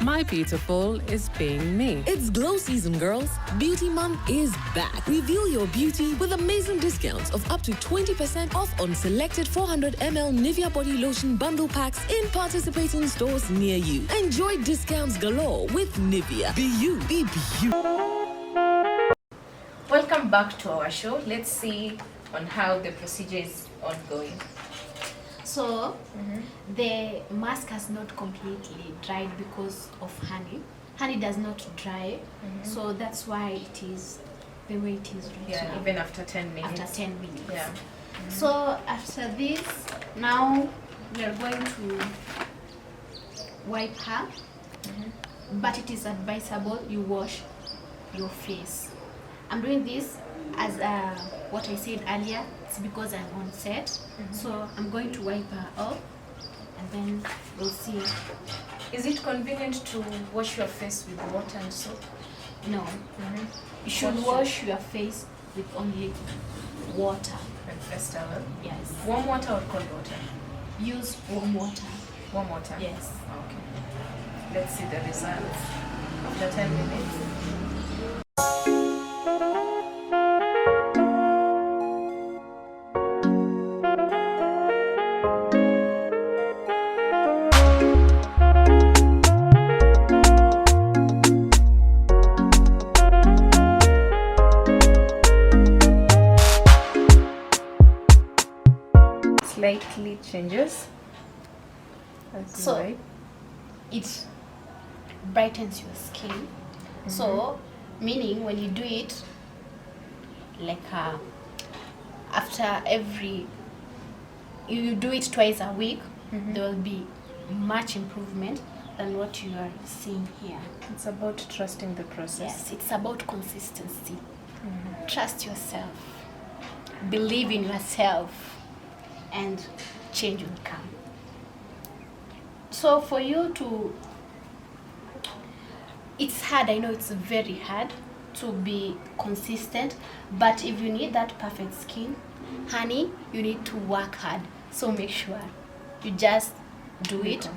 Speaker 10: My beautiful is being me. It's glow season, girls. Beauty Month is back. Reveal your beauty with amazing discounts of up to 20% off on selected 400 ml Nivea body lotion bundle packs in participating stores near you. Enjoy discounts galore with Nivea. Be you, be you.
Speaker 9: Welcome back to our show. Let's see on how the procedure is ongoing.
Speaker 3: So the mask has not completely dried because of honey. Honey does not dry, so that's why it is the way it is right now.
Speaker 9: Even after 10 minutes.
Speaker 3: After 10 minutes.
Speaker 9: Yeah.
Speaker 3: So after this, now we are going to wipe her, but it is advisable you wash your face. I'm doing this as what I said earlier. It's because I'm on set, so I'm going to wipe her off, and then we'll see.
Speaker 9: Is it convenient to wash your face with water and soap?
Speaker 3: No. You should wash your face with only water.
Speaker 9: And first towel?
Speaker 3: Yes.
Speaker 9: Warm water or cold water?
Speaker 3: Use warm water.
Speaker 9: Warm water?
Speaker 3: Yes.
Speaker 9: Okay. Let's see the results after 10 minutes. slightly changes.
Speaker 3: So it brightens your skin. So meaning when you do it like after every you do it twice a week, there will be much improvement than what you are seeing here.
Speaker 9: It's about trusting the process.
Speaker 3: Yes, it's about consistency. Trust yourself, believe in yourself, and change will come. So for you to, it's hard, I know it's very hard to be consistent, but if you need that perfect skin, honey, you need to work hard. So make sure you just do it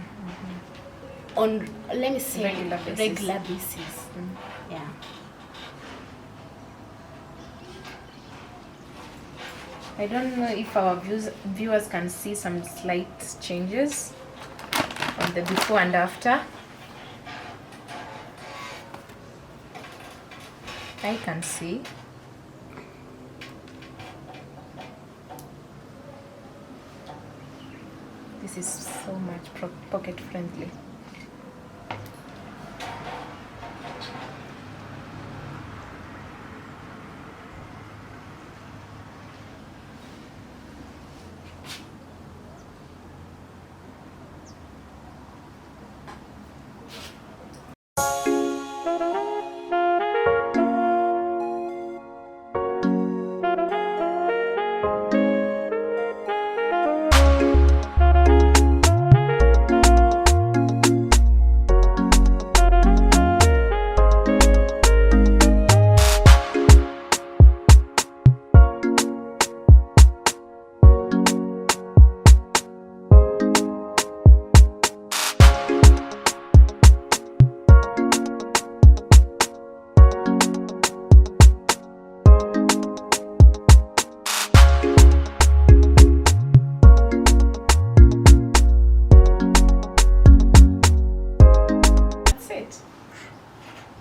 Speaker 3: on, let me say, regular basis. Yeah.
Speaker 9: I don't know if our viewers can see some slight changes on the before and after. I can see. This is so much pocket friendly.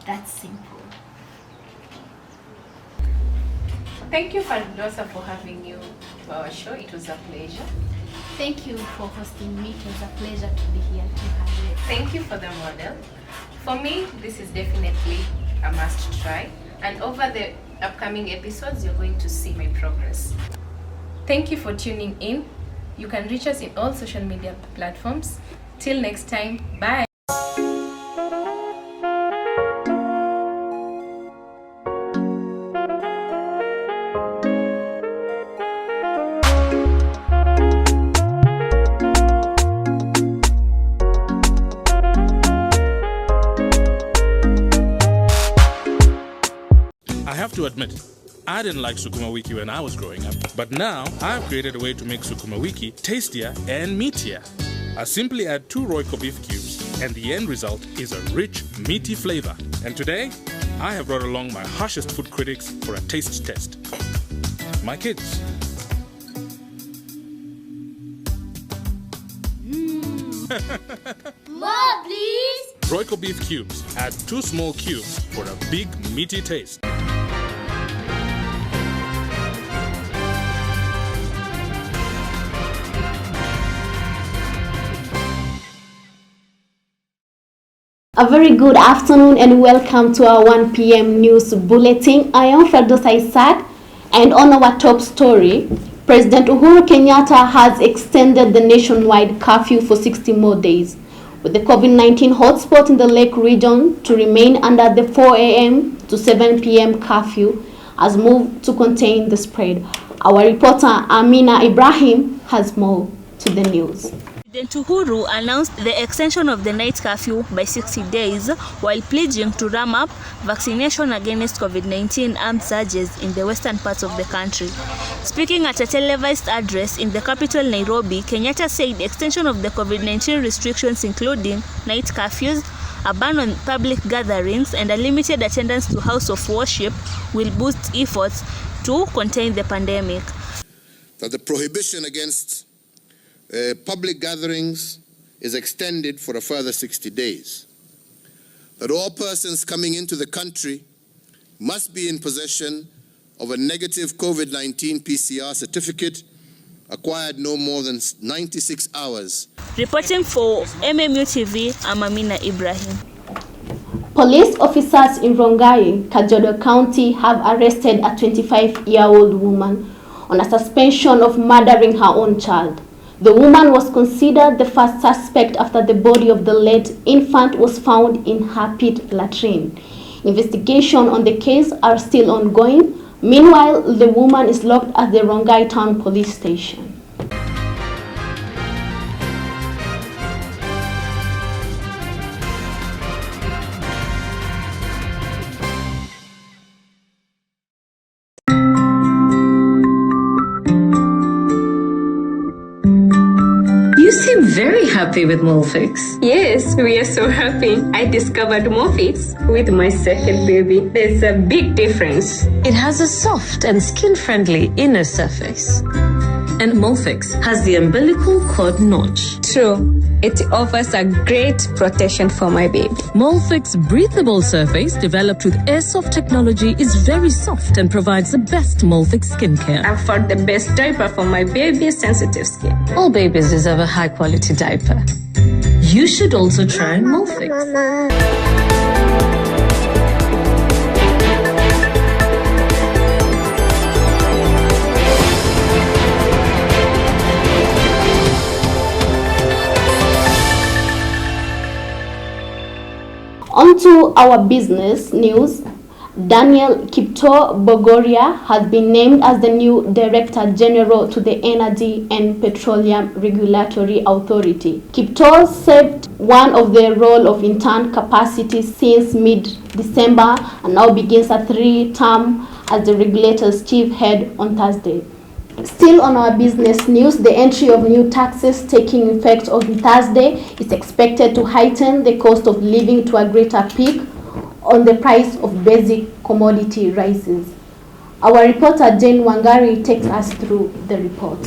Speaker 3: That's simple.
Speaker 9: Thank you, Fardosa, for having you to our show. It was a pleasure.
Speaker 3: Thank you for hosting me. It was a pleasure to be here to have you.
Speaker 9: Thank you for the model. For me, this is definitely a must try. And over the upcoming episodes, you're going to see my progress. Thank you for tuning in. You can reach us in all social media platforms. Till next time, bye.
Speaker 12: I have to admit, I didn't like Sukuma Wiki when I was growing up, but now I've created a way to make Sukuma Wiki tastier and meatier. I simply add 2 Royco beef cubes, and the end result is a rich, meaty flavor. And today, I have brought along my harshest food critics for a taste test. My kids.
Speaker 7: More, please.
Speaker 12: Royco beef cubes. Add 2 small cubes for a big, meaty taste.
Speaker 13: A very good afternoon and welcome to our 1 p.m. news bulletin. I am Fardosa Isaac, and on our top story, President Uhuru Kenyatta has extended the nationwide curfew for 60 more days, with the COVID-19 hotspot in the Lake region to remain under the 4 a.m. to 7 p.m. curfew as moved to contain the spread. Our reporter Amina Ibrahim has more to the news.
Speaker 14: President Uhuru announced the extension of the night curfew by 60 days while pledging to ramp up vaccination against COVID-19 armed surges in the western parts of the country. Speaking at a televised address in the capital Nairobi, Kenyatta said the extension of the COVID-19 restrictions, including night curfews, a ban on public gatherings, and a limited attendance to house of worship, will boost efforts to contain the pandemic.
Speaker 15: That the prohibition against public gatherings is extended for a further 60 days. That all persons coming into the country must be in possession of a negative COVID-19 PCR certificate acquired no more than 96 hours.
Speaker 14: Reporting for MMU TV, I'm Amina Ibrahim.
Speaker 13: Police officers in Rongai, Kajiado County have arrested a 25-year-old woman on a suspension of murdering her own child. The woman was considered the first suspect after the body of the late infant was found in her pit latrine. Investigation on the case are still ongoing. Meanwhile, the woman is locked at the Rongai Town Police Station.
Speaker 16: You seem very happy with Molfix.
Speaker 17: Yes, we are so happy. I discovered Molfix with my second baby. There's a big difference.
Speaker 16: It has a soft and skin-friendly inner surface. And Molfix has the umbilical cord notch.
Speaker 17: True. It offers a great protection for my baby.
Speaker 16: Molfix breathable surface developed with Airsoft technology is very soft and provides the best Molfix skincare.
Speaker 17: I found the best diaper for my baby's sensitive skin.
Speaker 16: All babies deserve a high-quality diaper. You should also try Molfix.
Speaker 13: On to our business news. Daniel Kipto Bogoria has been named as the new Director General to the Energy and Petroleum Regulatory Authority. Kipto served one of the role of intern capacity since mid-December and now begins a 3-term as the regulator's chief head on Thursday. Still on our business news, the entry of new taxes taking effect on Thursday is expected to heighten the cost of living to a greater peak on the price of basic commodity rises. Our reporter Jane Wangari takes us through the report.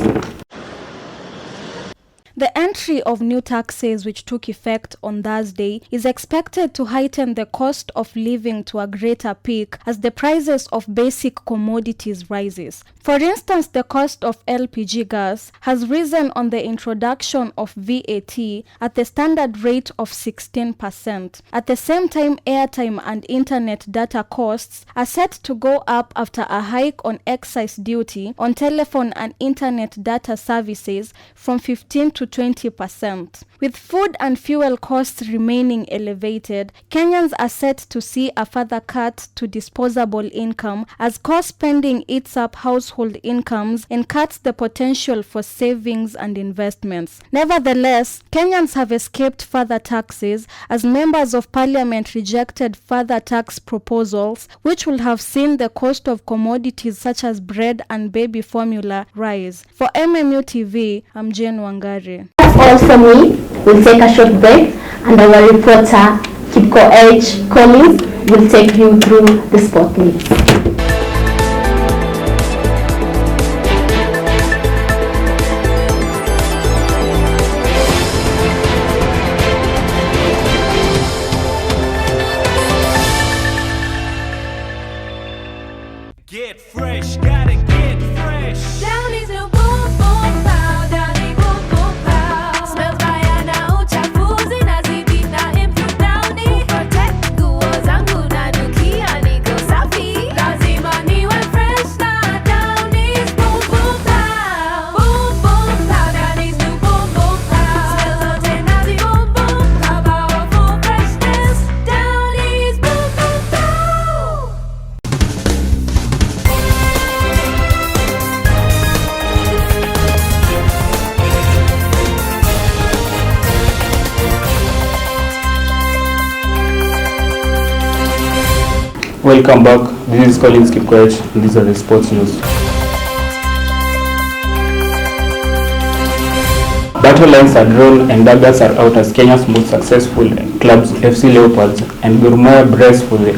Speaker 2: The entry of new taxes which took effect on Thursday is expected to heighten the cost of living to a greater peak as the prices of basic commodities rises. For instance, the cost of LPG gas has risen on the introduction of VAT at the standard rate of 16%. At the same time, airtime and internet data costs are set to go up after a hike on excise duty on telephone and internet data services from 15 to 20%. With food and fuel costs remaining elevated, Kenyans are set to see a further cut to disposable income as core spending eats up household incomes and cuts the potential for savings and investments. Nevertheless, Kenyans have escaped further taxes as members of parliament rejected further tax proposals which will have seen the cost of commodities such as bread and baby formula rise. For MMU TV, I'm Jane Wangari.
Speaker 13: That's all from me. We'll take a short break and our reporter Kipko H. Collins will take you through the sport news.
Speaker 8: Get fresh, gotta get fresh.
Speaker 4: Down is no boom boom pow, down is boom boom pow. Smells baya na uchafuzi na zidi na improve down is protect nguo zangu na dukia niko safi. Lazima niwe fresh na down is boom boom pow. Boom boom pow, down is no boom boom pow. Smells zote na zi boom boom pow, powerful freshness. Down is boom boom pow.
Speaker 18: Welcome back. This is Collins Kipkoech and these are the sports news. Battle lines are drawn and daggers are out as Kenya's most successful clubs FC Leopards and Gor Mahia brace for the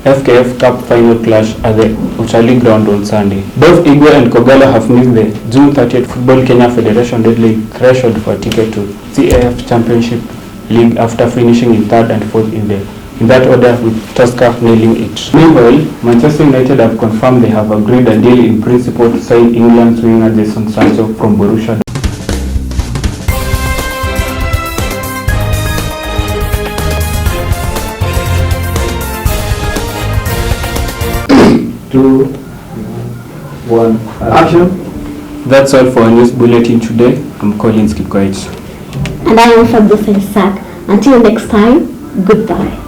Speaker 18: FKF Cup final clash at the Uchali ground on Sunday. Both Igwe and Kogalo have missed the June 30th Football Kenya Federation deadline threshold for a ticket to CAF Championship League after finishing in third and fourth in the in that order, with Tusker nailing it. Meanwhile, Manchester United have confirmed they have agreed a deal in principle to sign England's winger Jason Sancho from Borussia. Two, one, action. That's all for our news bulletin today. I'm Collins Kikoich.
Speaker 13: And I am from the Isaac. Until next time, goodbye.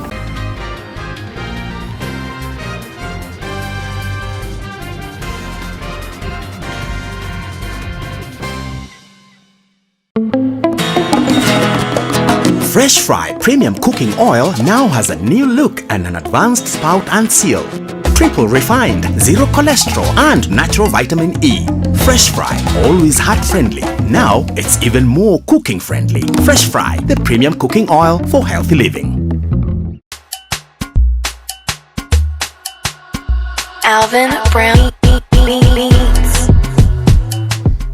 Speaker 19: Fresh Fry Premium Cooking Oil now has a new look and an advanced spout and seal. Triple refined, zero cholesterol and natural vitamin E. Fresh Fry, always heart friendly. Now it's even more cooking friendly. Fresh Fry, the premium cooking oil for healthy living.
Speaker 4: Alvin Brown Beats.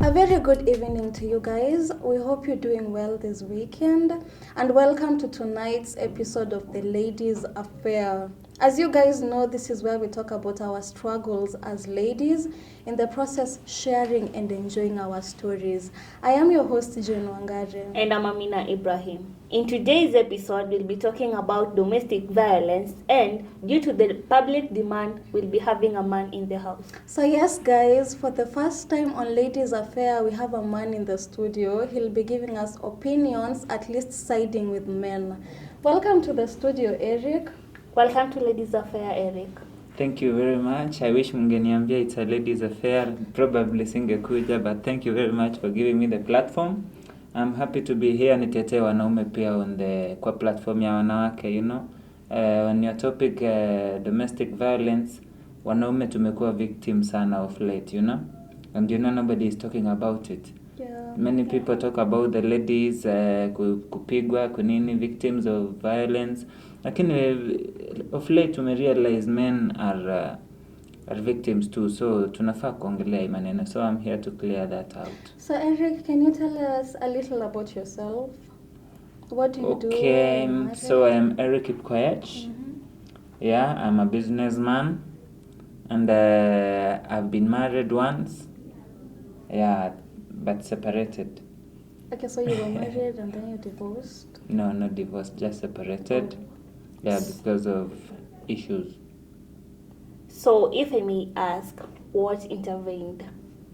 Speaker 2: A very good evening to you guys. We hope you're doing well this weekend, and welcome to tonight's episode of The Ladies Affair. As you guys know, this is where we talk about our struggles as ladies, in the process sharing and enjoying our stories. I am your host, Jane Wangare.
Speaker 14: And I'm Amina Ibrahim. In today's episode, we'll be talking about domestic violence, and due to the public demand, we'll be having a man in the house.
Speaker 2: So yes guys, for the first time on Ladies Affair, we have a man in the studio. He'll be giving us opinions, at least siding with men. Welcome to the studio, Eric.
Speaker 14: Welcome to Ladies Affair, Eric.
Speaker 20: Thank you very much. I wish mngeniambia it's a ladies affair. Probably singekuja, but thank you very much for giving me the platform. I'm happy to be here. Nitetee wanaume pia on the kwa platform ya wanawake, you know. On your topic domestic violence, wanaume tumekuwa victim sana of late, you know. And you know nobody is talking about it.
Speaker 2: Yeah.
Speaker 20: Many people talk about the ladies kupigwa kunini victims of violence. Lakini of late we realize men are victims too, so tunafaa kuongelea maneno. So I'm here to clear that out.
Speaker 2: So Eric, can you tell us a little about yourself? What do you do?
Speaker 20: Okay, so I'm Eric Kipkoech. Yeah, I'm a businessman, and I've been married once. Yeah, but separated.
Speaker 2: Okay, so you were married and then you divorced?
Speaker 20: No, not divorced, just separated. Yeah, because of issues.
Speaker 14: So if I may ask, what intervened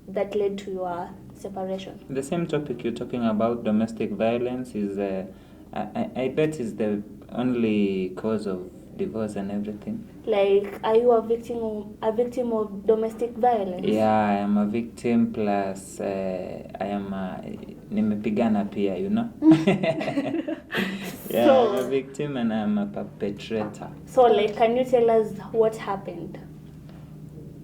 Speaker 14: that led to your separation?
Speaker 20: The same topic you're talking about, domestic violence, is I bet is the only cause of divorce and everything.
Speaker 14: Like, are you a victim of domestic violence?
Speaker 20: Yeah, I am a victim, plus I am nimepigana pia, you know. Yeah, so, I'm a victim and I'm a perpetrator.
Speaker 14: So, like, can you tell us what happened?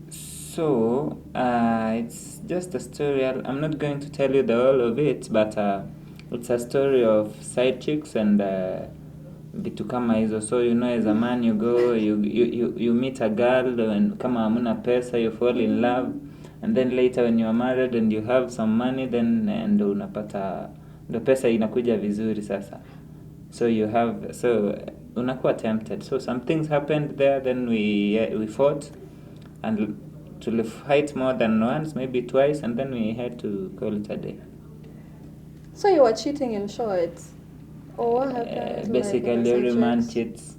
Speaker 20: So, it's just a story. I'm not going to tell you the whole of it, but it's a story of side chicks and vitu kama hizo. So, you know, as a man, you go, you meet a girl, and kama hamuna pesa, you fall in love, and then later when you are married and you have some money, then ndo unapata ndo pesa inakuja vizuri sasa. So unakuwa tempted. So some things happened there, then we fought, and to fight more than once, maybe twice, and then we had to call it a day.
Speaker 2: So you were cheating, in short? Or what happened?
Speaker 20: Basically, like, every man cheats.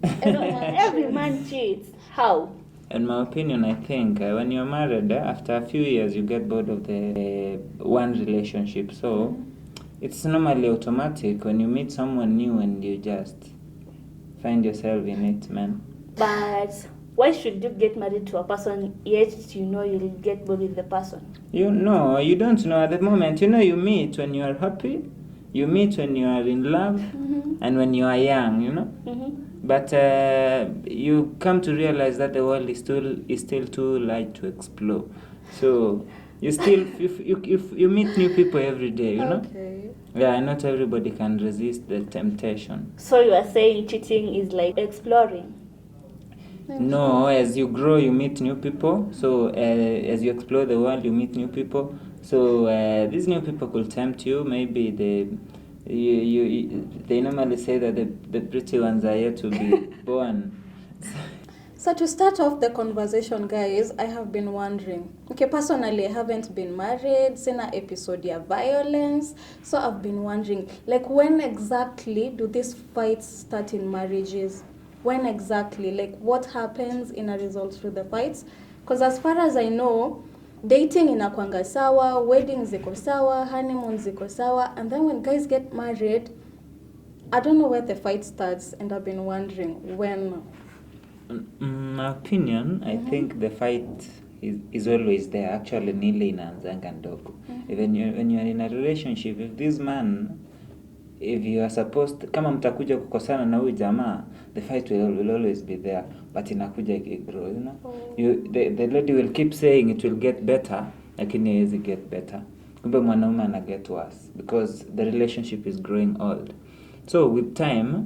Speaker 14: Every man cheats. How?
Speaker 20: In my opinion, I think when you're married, after a few years, you get bored of the one relationship. So it's normally automatic when you meet someone new and you just find yourself in it, man.
Speaker 14: But why should you get married to a person yet you know you'll get bored with the person?
Speaker 20: You know, you don't know at the moment. You know, you meet when you are happy, you meet when you are in love, and when you are young, you know. But you come to realize that the world is still too light to explore. So you still you meet new people every day, you know.
Speaker 2: Okay.
Speaker 20: Yeah, not everybody can resist the temptation.
Speaker 14: So you are saying cheating is like exploring?
Speaker 20: No, as you grow, you meet new people. So as you explore the world, you meet new people. So these new people could tempt you. Maybe they normally say that the pretty ones are yet to be born.
Speaker 2: So to start off the conversation, guys, I have been wondering. Okay, personally, I haven't been married, sina episode of violence. So I've been wondering, like, when exactly do these fights start in marriages? When exactly? Like, what happens in a result to the fights? Because as far as I know, dating inakwanga sawa, weddings ziko sawa, honeymoon ziko sawa, and then when guys get married, I don't know where the fight starts, and I've been wondering when.
Speaker 20: In my opinion, I think the fight is always there. Actually, nile inaanzanga ndogo. When you're in a relationship, if this man, if you are supposed, kama mtakuja kukosana na huyu jamaa, the fight will always be there. But inakuja ikigrow, you know. The lady will keep saying it will get better, lakini haiwezi get better. Kumbe mwanaume ana get worse because the relationship is growing old. So with time,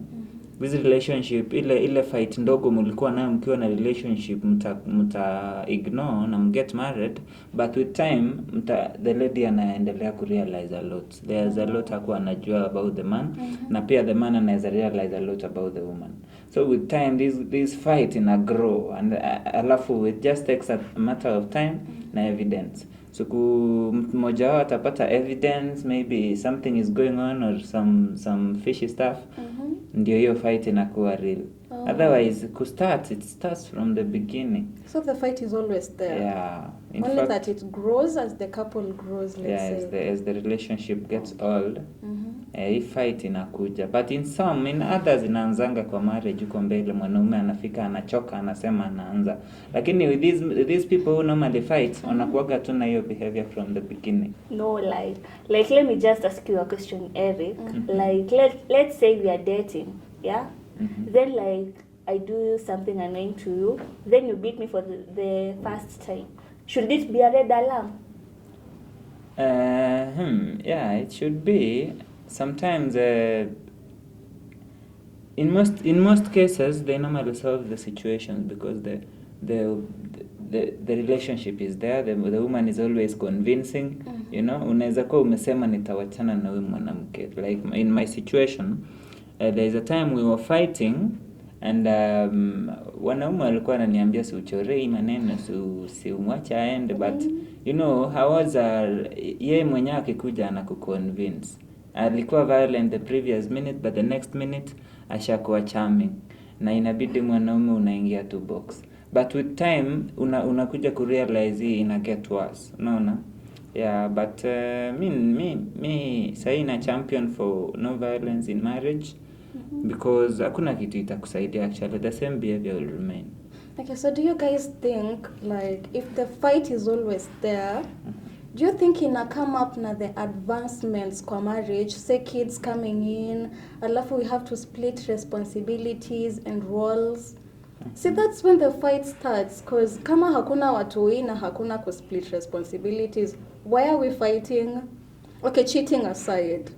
Speaker 20: this relationship, ile fight ndogo mlikuwa nayo mkiwa na relationship, mta ignore na get married, but with time the lady anaendelea kurealize a lot. There's a lot hakuwa anajua about the man, na pia the man anaweza realize a lot about the woman. So with time this fight ina grow, and alafu it just takes a matter of time na evidence. So mmoja wao atapata evidence, maybe something is going on or some fishy stuff. Ndio hiyo fight inakuwa real. Otherwise, it starts from the beginning.
Speaker 2: So the fight is always there.
Speaker 20: Yeah.
Speaker 2: Only fact, that it grows as the couple grows, let's say.
Speaker 20: As the relationship gets old, hii fight inakuja. But in others inaanzanga kwa marriage uko mbele, mwanaume anafika anachoka anasema anaanza. Lakini with these people who normally fight, wanakuwaga tu na hiyo behavior from the beginning.
Speaker 14: No, like let me just ask you a question, Eric. Like let's say we are dating, yeah? Then like I do something annoying to you, then you beat me for the first time. Should it be a red alarm?
Speaker 20: Yeah, it should be. Sometimes in most cases they normally solve the situations because the relationship is there. The woman is always convincing. You know, unaweza kuwa umesema nitawachana na huyu mwanamke. Like in my situation, there is a time we were fighting, and wanaume walikuwa wananiambia siuchorei maneno, siumwacha aende, but you know yeye mwenyewe akikuja anakuconvince. Alikuwa violent the previous minute, but the next minute ashakuwa charming, na inabidi mwanaume unaingia to box. But with time unakuja kurealize hii ina get worse, unaona? Yeah, but me say na champion for no violence in marriage, because hakuna kitu itakusaidia. Actually the same behavior will remain.
Speaker 2: Okay, so do you guys think, like, if the fight is always there, do you think ina come up na the advancements kwa marriage, say kids coming in, alafu we have to split responsibilities and roles? See, that's when the fight starts, because kama hakuna watoi na hakuna ku split responsibilities, why are we fighting? Okay, cheating aside.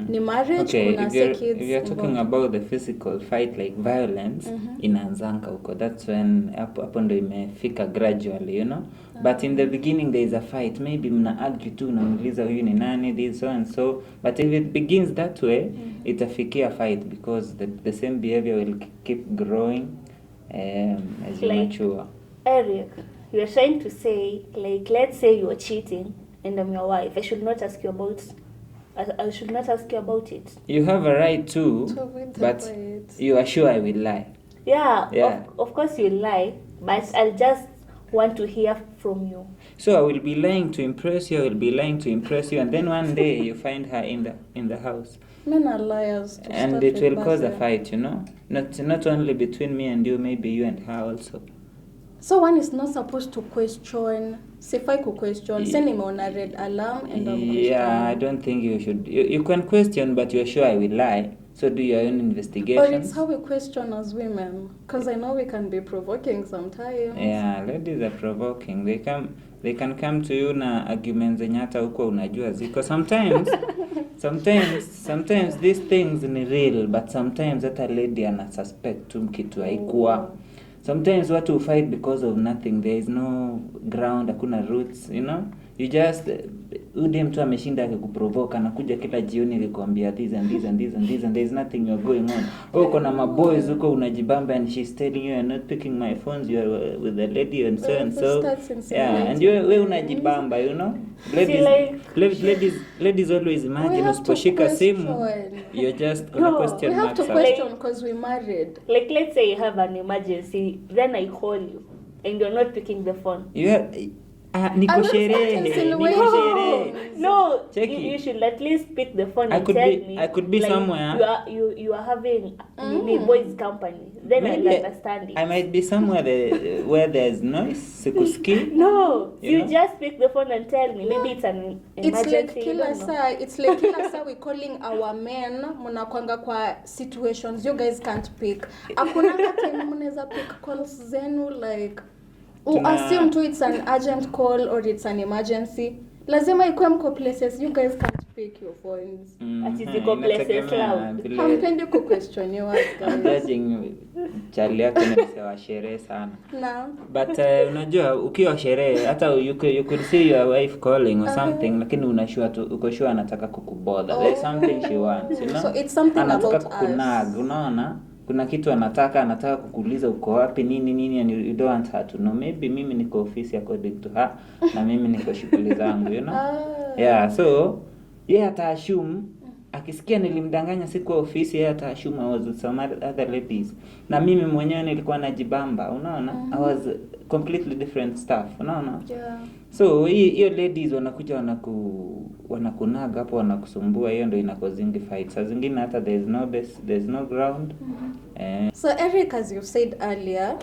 Speaker 2: Ni marriage,
Speaker 20: okay,
Speaker 2: kuna
Speaker 20: if you're talking about the physical fight, like violence, inaanzanga huko. That's when hapo ndo imefika gradually, you know. But in the beginning there is a fight. Maybe mna argue tu, unamuuliza huyu ni nani, this so and so. But if it begins that way, itafikia fight, because the same behavior will keep growing as you mature.
Speaker 14: Eric, you are trying to say, like, let's say you are cheating and I'm your wife. I should not ask you about it.
Speaker 20: You have a right to but you are sure I will lie.
Speaker 14: Yeah. Of course you'll lie, but I'll just want to hear from you.
Speaker 20: So I will be lying to impress you, and then one day you find her in the house.
Speaker 2: Men are liars.
Speaker 20: And it will cause a fight, you know. Not only between me and you, maybe you and her also.
Speaker 2: So one is not supposed to question. Sifai ku question. Say nimeona red alarm and I'm questioning.
Speaker 20: Yeah, I don't think you should. You can question, but you're sure I will lie. So do your own investigations.
Speaker 2: Or it's how we question as women. Because I know we can be provoking sometimes.
Speaker 20: Yeah, ladies are provoking. They can come to you na arguments zenye hata huko unajua ziko. Sometimes these things ni real, but sometimes hata lady ana suspect tu kitu haikuwa. Sometimes watu fight because of nothing. There is no ground, hakuna roots, you know. You just ude mtu ameshinda akikuprovoke anakuja kila jioni akikwambia this and this and this and this and there's nothing you're going on. Uko na maboys huko unajibamba and she's telling you you're not picking my phones, you're with the lady and so and so. Yeah, and we unajibamba, you know. Ladies always imagine usiposhika simu you're just gonna question
Speaker 2: we have
Speaker 20: marks.
Speaker 2: to question because we married.
Speaker 14: Like let's say you have an emergency, then I call you and you're not picking the phone.
Speaker 20: Niko sherehe.
Speaker 14: No, you should at least pick the phone and tell me.
Speaker 20: I could be
Speaker 14: like,
Speaker 20: somewhere.
Speaker 14: You are having boys company. Then
Speaker 20: Maybe
Speaker 14: I'll understand it.
Speaker 20: I might be somewhere where there's noise. Sikuski.
Speaker 14: No, you just pick the phone and tell me. Maybe it's an emergency.
Speaker 2: It's like kila saa we calling our men mnakwanga kwa situations you guys can't pick. Hakuna time mnaweza pick calls zenu like assume to it's an urgent call or it's an emergency. Lazima ikuwe mko places you guys can't pick your phones.
Speaker 14: Ati ziko places loud.
Speaker 2: Hampendi ku question you guys.
Speaker 20: Judging Charlie yako ni msewa sherehe sana.
Speaker 2: No.
Speaker 20: But unajua ukiwa sherehe hata you could see your wife calling or something lakini unashua tu uko sure anataka kukubother. There's something she wants, you know.
Speaker 2: So it's something
Speaker 20: anataka
Speaker 2: about
Speaker 20: kukunag, unaona? Kuna kitu anataka kukuuliza uko wapi nini and you don't want her to know. Maybe mimi niko ofisi according to her na mimi niko shughuli zangu, you know. Yeah, so yeye ataassume akisikia nilimdanganya siku ya ofisi, yeye ataassume I was with some other ladies. Na mimi mwenyewe nilikuwa najibamba, unaona? I was completely different stuff, unaona?
Speaker 2: Yeah.
Speaker 20: So hiyo ladies wanakuja wanakunaga hapo wanakusumbua, hiyo ndio inakozingi fight. Saa zingine hata there's no ground.
Speaker 2: So Eric, as you said earlier,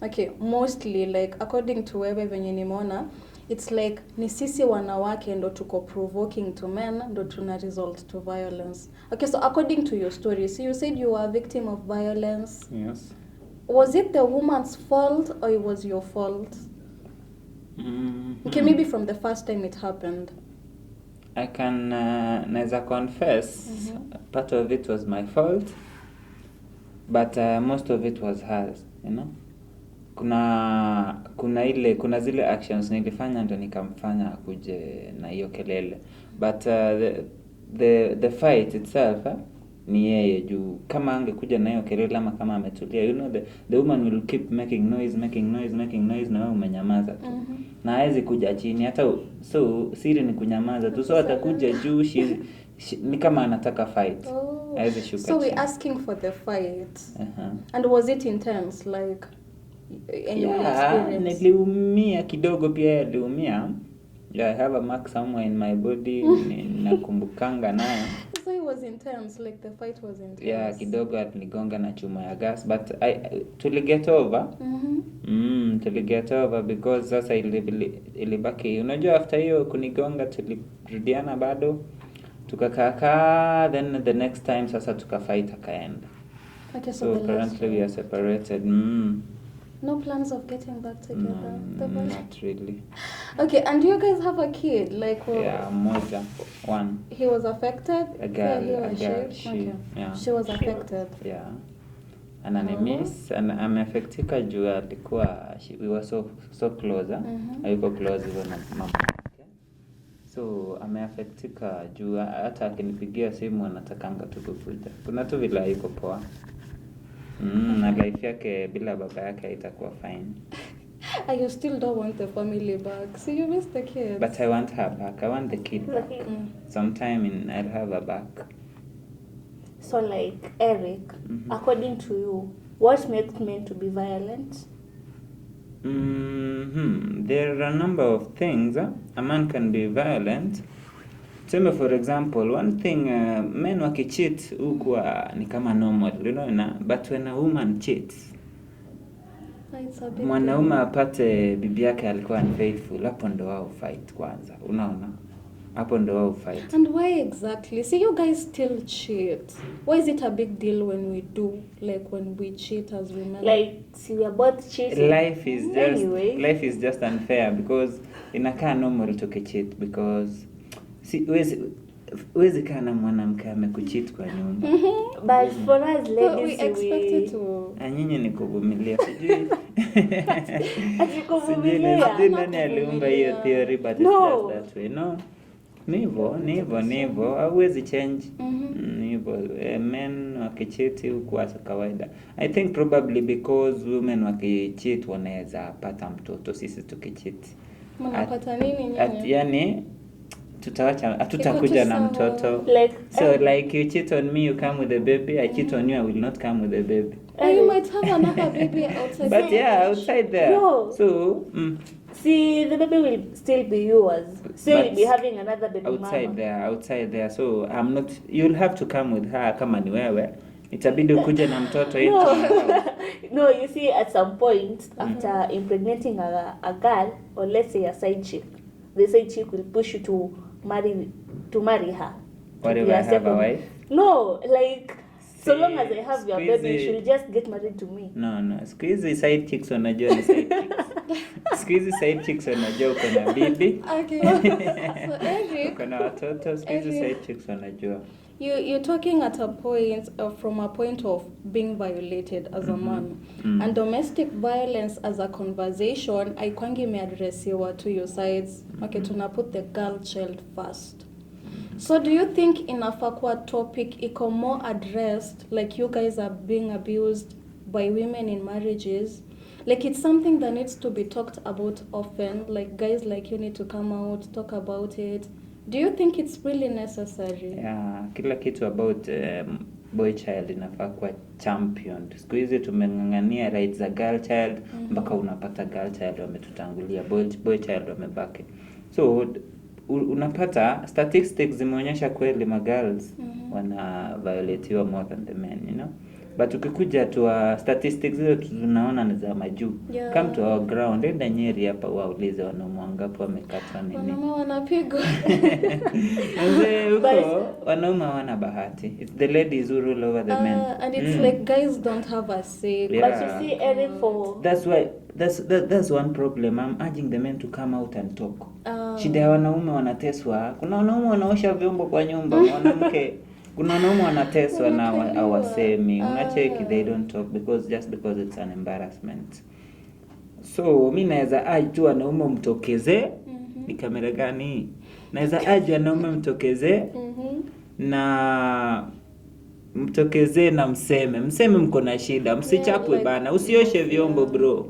Speaker 2: okay, mostly like according to wewe venye nimeona, it's like ni sisi wanawake ndo tuko provoking to men ndo tuna result to violence. Okay, so according to your story, so you said you were a victim of violence.
Speaker 20: Yes.
Speaker 2: Was it the woman's fault or it was your fault? Okay, maybe from the first time it happened.
Speaker 20: I can neither confess part of it was my fault, but most of it was hers, you know. Kuna zile actions nilifanya ndo nikamfanya akuje na hiyo kelele, but the fight itself ni yeye juu kama angekuja na hiyo kelele ama kama ametulia, you know, the woman will keep making noise na wewe umenyamaza tu. Na haizi kuja chini hata so siri ni kunyamaza tu, so atakuja juu ni kama anataka fight. Haizi shuka
Speaker 2: So we
Speaker 20: chini.
Speaker 2: asking for the fight. And was it intense like
Speaker 20: niliumia kidogo pia aliumia. Yeah, I have a mark somewhere in my body. Nakumbukanga nayo.
Speaker 2: So it was intense, like the fight was intense.
Speaker 20: Yeah, kidogo atinigonga na chuma ya gas, but tuliget over. Tuliget over because sasa ilibaki. Unajua after hiyo kunigonga tulirudiana bado. Tukakaa, then the next time sasa tukafight akaenda.
Speaker 2: Okay,
Speaker 20: so currently we are separated.
Speaker 2: No plans of getting back together?
Speaker 20: Not really.
Speaker 2: Okay, and you guys have a kid? Like,
Speaker 20: yeah, one.
Speaker 2: He was affected?
Speaker 20: A girl,
Speaker 2: she? Okay.
Speaker 20: Yeah.
Speaker 2: She was affected?
Speaker 20: Yeah. Ananimiss, and ameaffectika juu alikuwa, we were so close, hayuko close hivyo na mama. So ameaffectika juu hata akinipigia simu anatakanga tu kukuja. Kuna tu vile hayuko poa. Na life yake bila baba yake itakuwa fine.
Speaker 2: And you still don't want the family back. So you miss the kids.
Speaker 20: But I want her back. I want the kid back. Sometime I'll have her back.
Speaker 14: So like Eric, according to you, what makes men to be violent?
Speaker 20: There are a number of things. A man can be violent. For example, one thing, men wakicheat hukuwa ni kama normal, you know, but when a woman cheats, mwanaume apate bibi yake alikuwa unfaithful, hapo ndo wao fight kwanza, unaona? Hapo ndo wao fight.
Speaker 2: And why exactly? See, you guys still cheat. Why is it a big deal when we do, like when we cheat as women?
Speaker 14: Like, see, we are both cheating.
Speaker 20: Life is just unfair because inakaa normal tukicheat because Wezi kana mwanamke amekucheat kwa nyumba.
Speaker 14: But for us ladies,
Speaker 2: we expect to.
Speaker 20: Nyinyi ni kuvumilia. Sijui nani aliumba hiyo theory, but it's just that way, no? Nivo hauwezi change. Nivo men wakichiti hukuwa kawaida. I think probably because women wakichiti wanaweza pata mtoto, sisi tukichiti
Speaker 2: Mnapata nini nyinyi?
Speaker 20: yani hatutakuja na mtoto. So like you cheat on me, you come with a baby. I cheat on you, I will not come with a baby.
Speaker 2: You might have another baby outside.
Speaker 20: But yeah, outside there.
Speaker 21: No.
Speaker 20: So
Speaker 21: see, the baby will still be yours. So you'll be having another baby
Speaker 20: outside there. So I'm not. You'll have to come with her. Kama ni wewe, itabidi ukuje na mtoto yetu.
Speaker 21: No, you see, at some point after impregnating a girl, or let's say a side chick, the side chick will push you to marry her.
Speaker 20: What if I have a wife?
Speaker 21: No, like so long as I have your baby, you should just get married to me.
Speaker 20: No. Squeeze side chicks wanajua ni side chicks. Squeeze side chicks wanajua uko na bibi.
Speaker 2: Okay. So Eric,
Speaker 20: uko na watoto. Squeeze side chicks wanajua.
Speaker 2: You're talking at a point from a point of being violated as a man. And domestic violence as a conversation, haikwangi imeadresiwa to your sides. Okay, tuna put the girl child first. So do you think inafaa kuwa topic iko more addressed, like you guys are being abused by women in marriages? Like it's something that needs to be talked about often, like guys like you need to come out, talk about it. Do you think it's really necessary?
Speaker 20: Yeah, kila kitu about boy child inafaa kuwa championed. Siku hizi tumeng'ang'ania rights za girl child, mpaka unapata girl child wametutangulia, boy child wamebaki. So unapata statistics zimeonyesha kweli girls wana violatiwa more than the men, you know. But ukikuja tu statistics zile tunaona ni za majuu.
Speaker 2: Yeah.
Speaker 20: Come to our ground, enda Nyeri hapa waulize wanaume wangapi wamekatwa nini.
Speaker 2: Wanaume wanapigwa.
Speaker 20: Huko wanaume hawana bahati. It's the ladies who rule over the men.
Speaker 2: And it's like guys don't have a say.
Speaker 20: Yeah.
Speaker 21: But you see, Eric, for
Speaker 20: that's why that's one problem. I'm urging the men to come out and talk. Shida ya wanaume wanateswa. Kuna wanaume wanaosha vyombo kwa nyumba, mwanamke kuna wanaume wanateswa na hawasemi. Unacheki, they don't talk because it's an embarrassment. So mimi naweza tu wanaume mtokeze. Ni kamera gani? Naweza wanaume mtokeze. Na mtokeze na mseme mko na shida, msichapwe bana, usioshe vyombo bro.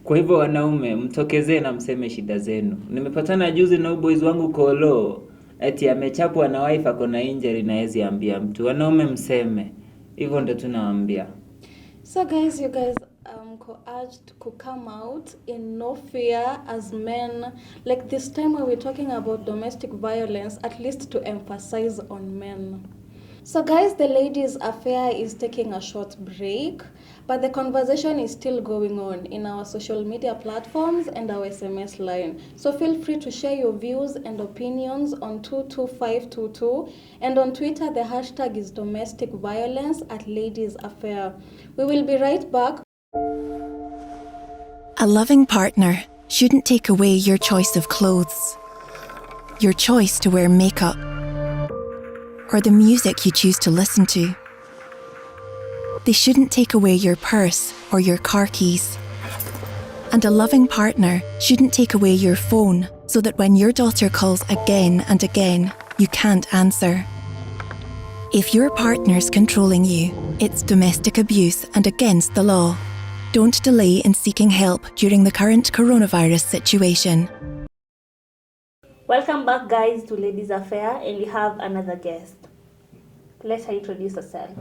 Speaker 20: Kwa hivyo wanaume mtokeze na mseme shida zenu. Nimepatana juzi na boys wangu Kolo, eti amechapwa na wife ako na injury na hezi ambia mtu. Wanaume mseme. Hivyo ndo tunawaambia.
Speaker 2: So guys, you guys urged to come out in no fear as men. Like this time when we're talking about domestic violence, at least to emphasize on men. So guys, the ladies' affair is taking a short break, but the conversation is still going on in our social media platforms and our SMS line. So feel free to share your views and opinions on 22522, and on Twitter the hashtag is domestic violence at ladies' affair. We will be right back.
Speaker 22: A loving partner shouldn't take away your choice of clothes, your choice to wear makeup, or the music you choose to listen to. They shouldn't take away your purse or your car keys. And a loving partner shouldn't take away your phone so that when your daughter calls again and again, you can't answer. If your partner's controlling you, it's domestic abuse and against the law. Don't delay in seeking help during the current coronavirus situation.
Speaker 21: Welcome back, guys, to Ladies Affair, and we have another guest. Let her introduce herself.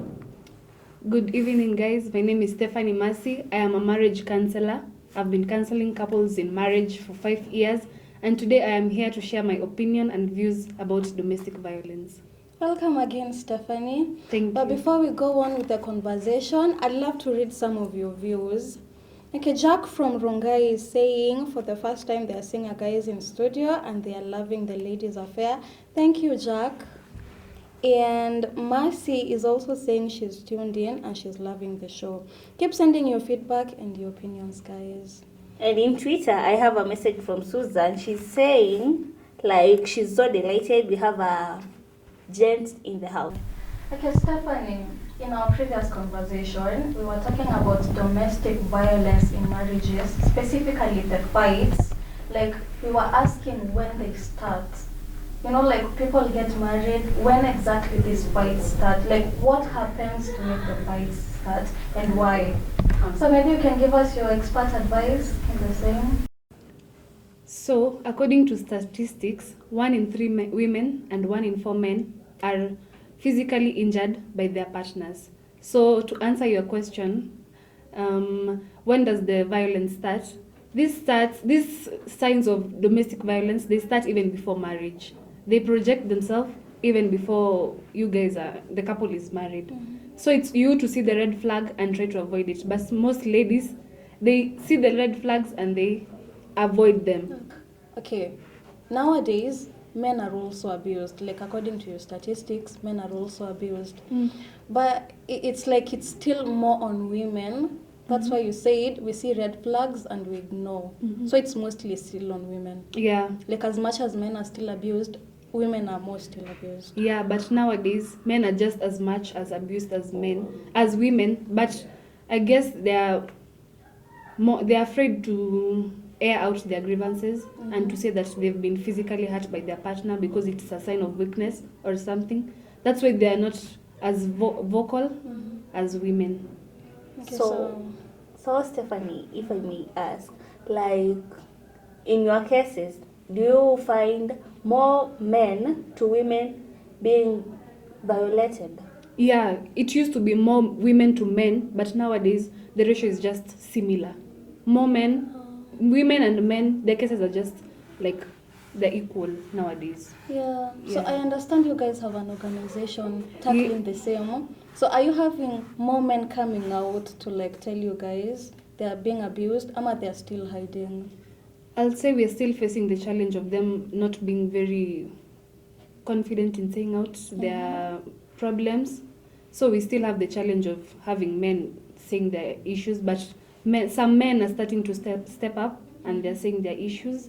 Speaker 23: Good evening, guys. My name is Stephanie Masi. I am a marriage counselor. I've been counseling couples in marriage for 5 years, and today I am here to share my opinion and views about domestic violence.
Speaker 2: Welcome again, Stephanie.
Speaker 23: Thank you.
Speaker 2: But before we go on with the conversation, I'd love to read some of your views. Okay, Jack from Rongai is saying for the first time they are seeing a guys in studio and they are loving the ladies' affair. Thank you, Jack. And Marcy is also saying she's tuned in and she's loving the show. Keep sending your feedback and your opinions, guys.
Speaker 21: And in Twitter, I have a message from Susan. She's saying, like, she's so delighted we have a gent in the house.
Speaker 2: Okay, Stephanie, in our previous conversation, we were talking about domestic violence in marriages, specifically the fights. Like, we were asking when they start. you know, like people get married, when exactly these fights start? Like what happens to make the fights start and why? So maybe you can give us your expert advice in the same.
Speaker 23: So, according to statistics, 1 in 3 women and 1 in 4 men are physically injured by their partners. So, to answer your question, when does the violence start? These signs of domestic violence, they start even before marriage. They project themselves even before the couple is married. Mm-hmm. So it's you to see the red flag and try to avoid it. But most ladies, they see the red flags and they avoid them.
Speaker 2: Okay, nowadays men are also abused. Like according to your statistics, men are also abused. But it's like it's still more on women. That's why you said we see red flags and we ignore. So it's mostly still on women.
Speaker 23: Yeah.
Speaker 2: Like as much as men are still abused, women are more still abused.
Speaker 23: Yeah, but nowadays men are just as much as abused as women. But I guess they're afraid to air out their grievances and to say that they've been physically hurt by their partner because it's a sign of weakness or something. That's why they are not as vocal as women.
Speaker 21: Okay, so Stephanie, if I may ask, like in your cases, do you find more men to women being violated?
Speaker 23: Yeah, it used to be more women to men, but nowadays the ratio is just similar. More women and men, their cases are just like they're equal nowadays.
Speaker 2: Yeah. So I understand you guys have an organization tackling the same. So are you having more men coming out to like tell you guys they are being abused, or they are still hiding?
Speaker 23: I'll say we're still facing the challenge of them not being very confident in saying out their problems. So we still have the challenge of having men saying their issues, but some men are starting to step up and they're saying their issues.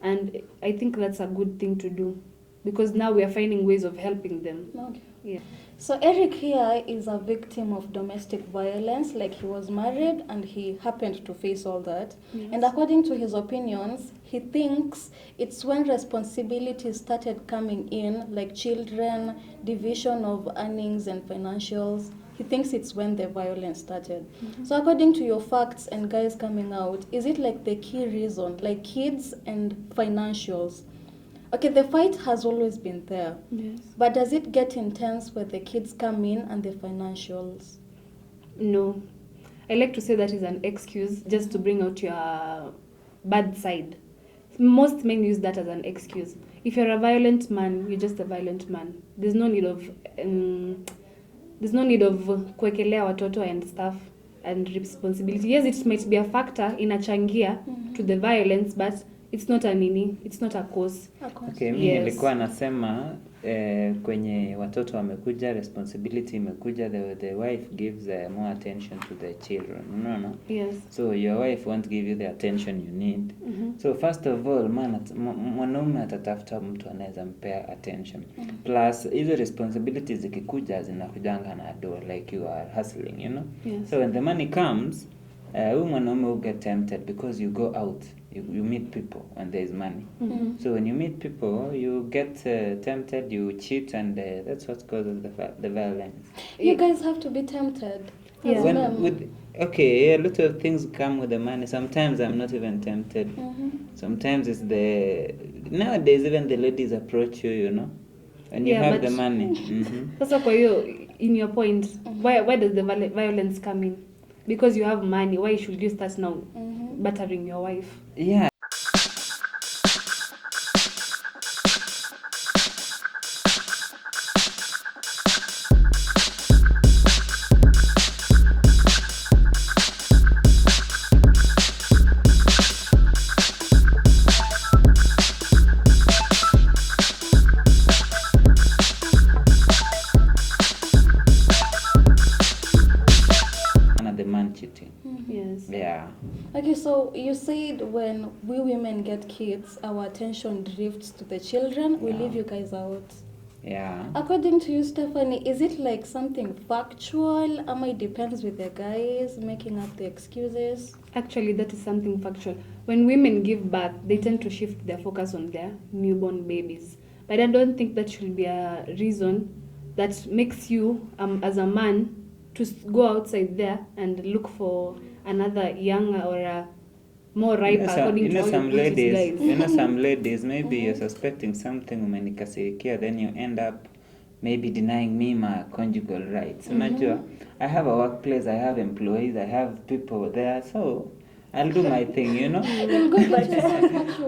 Speaker 23: And I think that's a good thing to do because now we are finding ways of helping them.
Speaker 2: Okay.
Speaker 23: Yeah.
Speaker 2: So Eric here is a victim of domestic violence, like he was married and he happened to face all that. Yes. And according to his opinions, he thinks it's when responsibilities started coming in, like children, division of earnings and financials. He thinks it's when the violence started. So according to your facts and guys coming out, is it like the key reason, like kids and financials? Okay, the fight has always been there.
Speaker 23: Yes.
Speaker 2: But does it get intense when the kids come in and the financials?
Speaker 23: No. I like to say that is an excuse just to bring out your bad side. Most men use that as an excuse. If you're a violent man, you're just a violent man. There's no need of kuwekelea watoto and stuff and responsibility. Yes, it might be a factor inachangia to the violence, but it's not a cause.
Speaker 20: Okay, mimi nilikuwa nasema kwenye watoto wamekuja, responsibility imekuja, the wife gives more attention to the children. No.
Speaker 23: Yes.
Speaker 20: So your wife won't give you the attention you need. So first of all, mwanaume atatafuta mtu anaweza mpea attention. Plus hizo responsibilities zikikuja zinakujanga na do, like you are hustling, you know.
Speaker 23: Yes.
Speaker 20: So when the money comes, mwanaume will get tempted because you go out. You meet people when there is money. So when you meet people, you get tempted, you cheat, and that's what causes the violence.
Speaker 2: You guys have to be tempted.
Speaker 23: Yeah.
Speaker 20: A lot of things come with the money. Sometimes I'm not even tempted. Sometimes it's nowadays even the ladies approach you, you know, and you have the money.
Speaker 23: Sasa kwa hiyo, in your point, why does the violence come in? Because you have money, why should you start now battering your wife?
Speaker 20: Yeah. The man cheating.
Speaker 2: Yes.
Speaker 20: Yeah.
Speaker 2: Okay, so you said when we women get kids, our attention drifts to the children. We leave you guys out.
Speaker 20: Yeah.
Speaker 2: According to you, Stephanie, is it like something factual? It depends with the guys making up the excuses?
Speaker 23: Actually, that is something factual. When women give birth, they tend to shift their focus on their newborn babies. But I don't think that should be a reason that makes you, as a man, to go outside there and look for another younger or a more ripe, according to how
Speaker 20: some
Speaker 23: you put it, guys.
Speaker 20: some ladies, maybe you're suspecting something, umenikasirikia, then you end up maybe denying me my conjugal rights. Unajua, I have a workplace, I have employees, I have people there, so I'll do my thing, you know.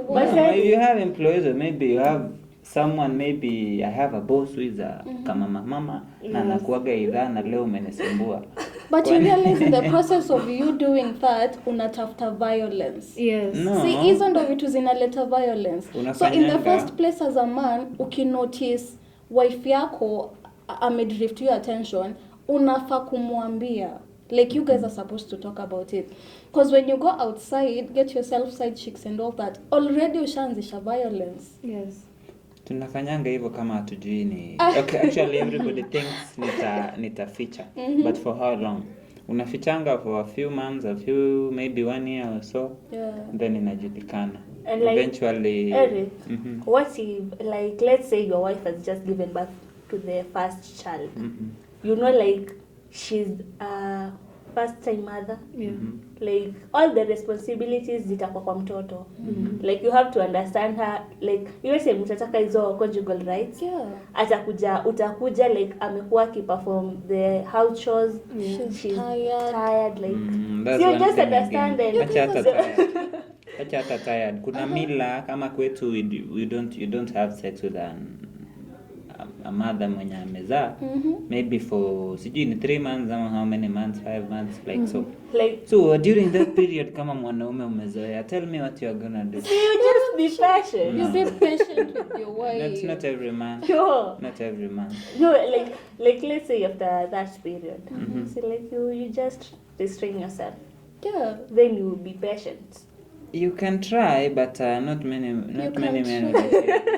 Speaker 20: But you have employees, or maybe you have someone, maybe I have a boss who is a kama mama na nakuaga idhaa na leo umenisumbua.
Speaker 2: But you realize in the process of you doing that, unatafuta violence.
Speaker 23: Yes.
Speaker 20: No.
Speaker 2: See, hizo ndo vitu zinaleta violence. So in the first place as a man, ukinotice wife yako amedrift your attention, unafaa kumwambia. Like, you guys are supposed to talk about it. Because when you go outside, get yourself side chicks and all that, already ushaanzisha violence.
Speaker 23: Yes.
Speaker 20: Tunafanyanga hivyo kama hatujui ni okay, actually everybody thinks nita feature. But for how long? Unafichanga for a few months, maybe 1 year or so.
Speaker 2: Yeah.
Speaker 20: Then inajulikana.
Speaker 21: And like,
Speaker 20: eventually
Speaker 21: Eric, what if, like, let's say your wife has just given birth to the first child. You know, like, she's a first time mother. Like, all the responsibilities zitakuwa kwa mtoto. Like, you have to understand her. Like, you say mtataka hizo conjugal rights. Utakuja like amekuwa akiperform the house chores. She's tired. Like, so you just understand them.
Speaker 20: Acha hata tired. Kuna mila kama kwetu you don't have sex with a mother mwenye amezaa. Maybe for sijui ni 3 months ama how many months, 5 months, like so.
Speaker 21: Like,
Speaker 20: so during that period kama mwanaume umezoea, tell me what you're gonna do.
Speaker 21: You just be patient.
Speaker 2: You be patient with your wife.
Speaker 20: That's not every man.
Speaker 21: Sure.
Speaker 20: Not every man.
Speaker 21: No, like let's say after that period, so like you just restrain yourself.
Speaker 2: Yeah.
Speaker 21: Then you will be patient.
Speaker 20: You can try, but not many men. You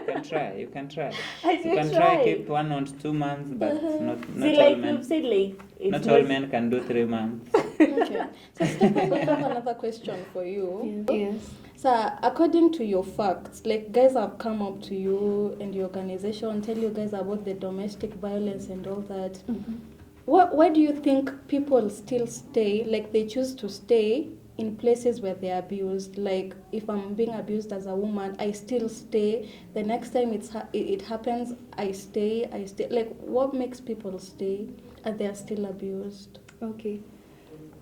Speaker 20: can try. You can try keep 1 or 2 months, but not
Speaker 21: See,
Speaker 20: all
Speaker 21: like
Speaker 20: men.
Speaker 21: you've said, like
Speaker 20: Not all men can do 3 months.
Speaker 2: Okay. So Stefan, I have another question for you.
Speaker 23: Yes.
Speaker 2: So according to your facts, like, guys have come up to you and your organization, tell you guys about the domestic violence and all that. Why do you think people still stay, like they choose to stay in places where they're abused? Like, if I'm being abused as a woman, I still stay. The next time it happens, I stay. Like, what makes people stay and they're still abused?
Speaker 23: Okay.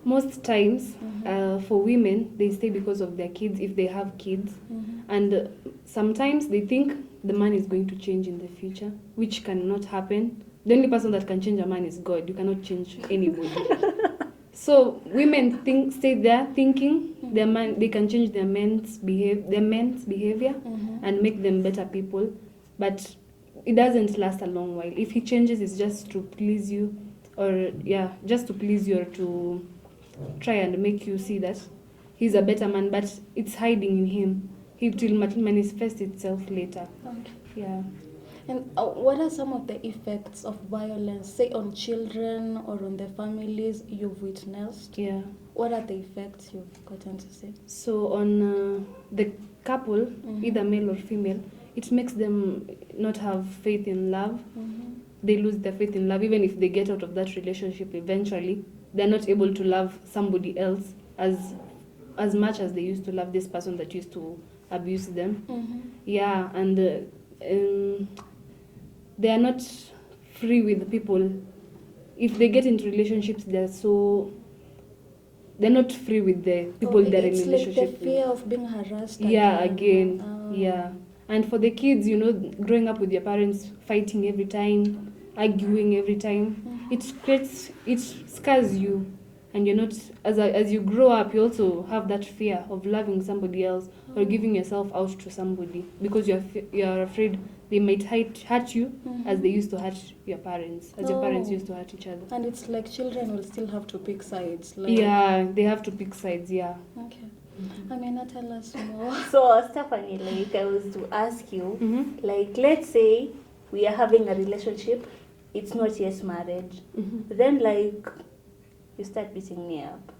Speaker 23: Most times, for women, they stay because of their kids, if they have kids. And sometimes they think the man is going to change in the future, which cannot happen. The only person that can change a man is God. You cannot change anybody. So women stay there thinking they can change their men's behavior and make them better people, but it doesn't last a long while. If he changes, it's just to please you, or just to please you, or to try and make you see that he's a better man, but it's hiding in him. It will manifest itself later.
Speaker 2: Okay.
Speaker 23: Yeah.
Speaker 2: And what are some of the effects of violence, say on children or on the families you've witnessed?
Speaker 23: Yeah.
Speaker 2: What are the effects you've gotten to see?
Speaker 23: So on the couple, either male or female, it makes them not have faith in love. They lose their faith in love. Even if they get out of that relationship eventually, they're not able to love somebody else as much as they used to love this person that used to abuse them. Yeah, and they are not free with people. If they get into relationships, they're not free with the people they're in relationship
Speaker 2: like the fear of being harassed.
Speaker 23: again. Yeah. And for the kids, growing up with your parents fighting every time, arguing every time, it scars you. And you're not, as you grow up, you also have that fear of loving somebody else or giving yourself out to somebody, because you're afraid they might hurt you as they used to hurt your parents, as your parents used to hurt each other.
Speaker 2: And it's like children will still have to pick sides.
Speaker 23: Yeah, they have to pick sides, yeah.
Speaker 2: Okay. I mean, not tell us more.
Speaker 21: So, Stephanie, like, I was to ask you, like, let's say we are having a relationship, it's not yet marriage. Then, like, you start beating me up.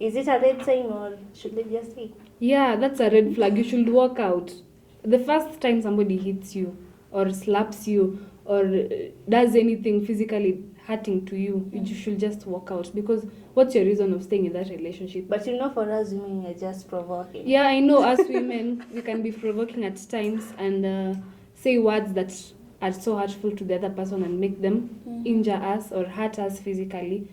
Speaker 21: Is it a red sign, or should they just say?
Speaker 23: Yeah, that's a red flag. You should walk out. The first time somebody hits you, or slaps you or does anything physically hurting to you, you should just walk out, because what's your reason of staying in that relationship?
Speaker 21: But for us women, you're just provoking.
Speaker 23: Yeah, I know us women, we can be provoking at times and say words that are so hurtful to the other person and make them injure us or hurt us physically.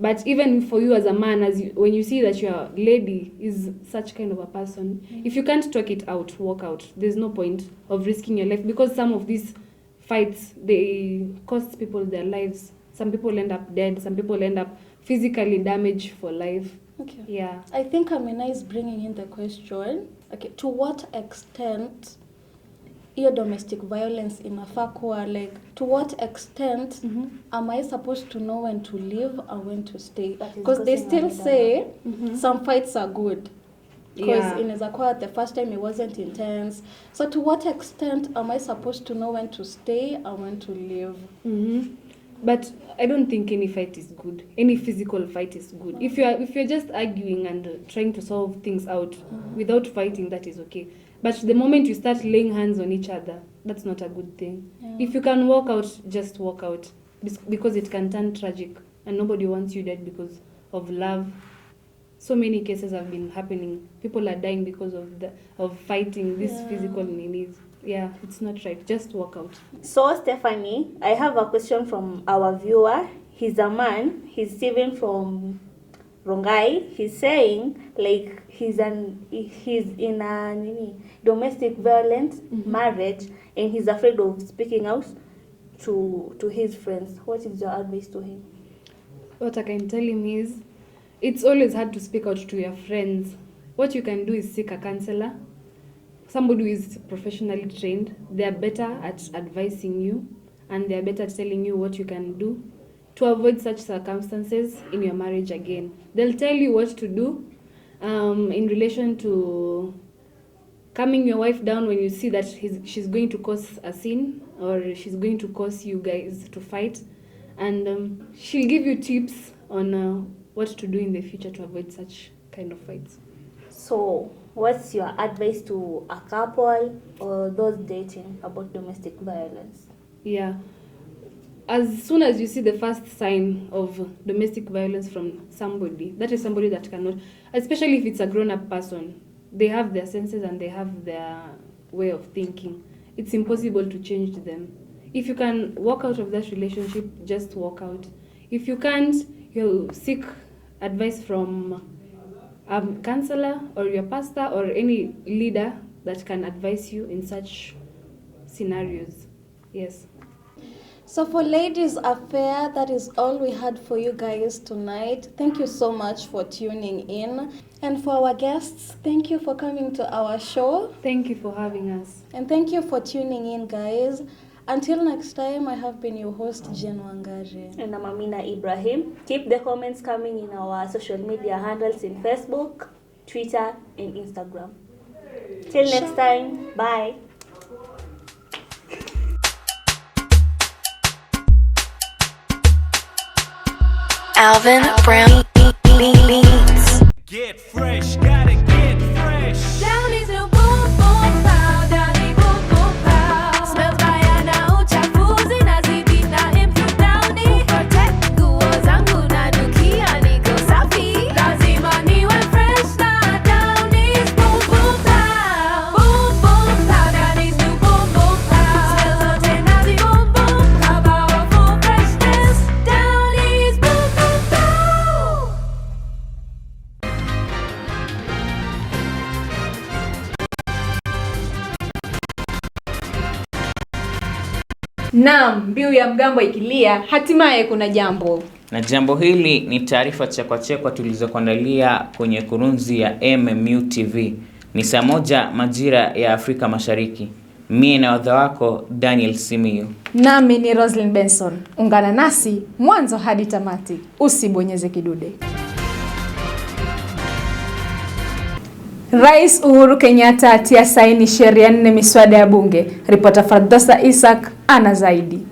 Speaker 23: But even for you as a man, when you see that your lady is such kind of a person, if you can't talk it out, walk out. There's no point of risking your life, because some of these fights, they cost people their lives. Some people end up dead. Some people end up physically damaged for life.
Speaker 2: Okay.
Speaker 23: Yeah.
Speaker 2: I think Amina is bringing in the question. Okay, to what extent your domestic violence in Afakwa, like to what extent am I supposed to know when to leave and when to stay? Because they still say some fights are good. Because in Zakwa, the first time it wasn't intense. So to what extent am I supposed to know when to stay and when to leave?
Speaker 23: But I don't think any fight is good. Any physical fight is good. If you're just arguing and trying to solve things out without fighting, that is okay. But the moment you start laying hands on each other, that's not a good thing. Yeah. If you can walk out, just walk out, because it can turn tragic, and nobody wants you dead because of love. So many cases have been happening. People are dying because of fighting these physical needs. Yeah, it's not right. Just walk out.
Speaker 21: So, Stephanie, I have a question from our viewer. He's a man. He's Steven from Rongai. He's saying, like, he's in a domestic violence marriage, and he's afraid of speaking out to his friends. What is your advice to him?
Speaker 23: What I can tell him is, it's always hard to speak out to your friends. What you can do is seek a counselor, somebody who is professionally trained. They are better at advising you, and they are better at telling you what you can do to avoid such circumstances in your marriage again. They'll tell you what to do in relation to calming your wife down when you see that she's going to cause a scene, or she's going to cause you guys to fight. And she'll give you tips on what to do in the future to avoid such kind of fights.
Speaker 21: So, what's your advice to a couple or those dating about domestic violence?
Speaker 23: Yeah. As soon as you see the first sign of domestic violence from somebody, that is somebody that cannot, especially if it's a grown-up person, they have their senses and they have their way of thinking. It's impossible to change them. If you can walk out of that relationship, just walk out. If you can't, you'll seek advice from a counselor or your pastor or any leader that can advise you in such scenarios. Yes.
Speaker 2: So for Ladies Affair, that is all we had for you guys tonight. Thank you so much for tuning in. And for our guests, thank you for coming to our show.
Speaker 23: Thank you for having us.
Speaker 2: And thank you for tuning in, guys. Until next time, I have been your host, Jen Wangare.
Speaker 21: And I'm Amina Ibrahim. Keep the comments coming in our social media handles in Facebook, Twitter, and Instagram. Till next time, bye.
Speaker 4: Alvin Brown Beats.
Speaker 8: Get fresh, gotta get fresh.
Speaker 4: Down is no boom boom pow, down is boom boom pow. Smells baya na uchafuzi na zidi na improve down is protect nguo zangu na dukia niko safi. Lazima niwe fresh na down is boom boom pow. Boom boom pow, down is no boom boom pow. Smells zote na zi boom boom kabawa full freshness. Down is boom boom pow.
Speaker 1: Naam, mbiu ya mgambo ikilia, hatimaye kuna jambo.
Speaker 20: Na jambo hili ni taarifa chekwa tulizokuandalia kwenye kurunzi ya MMU TV. Ni saa 1 majira ya Afrika Mashariki. Mie na wadha wako Daniel Simiyu.
Speaker 1: Nami ni Roslyn Benson. Ungana nasi mwanzo hadi tamati. Usibonyeze kidude. Rais Uhuru Kenyatta atia saini sheria 4 miswada ya bunge. Ripota Fardosa Isaac ana zaidi.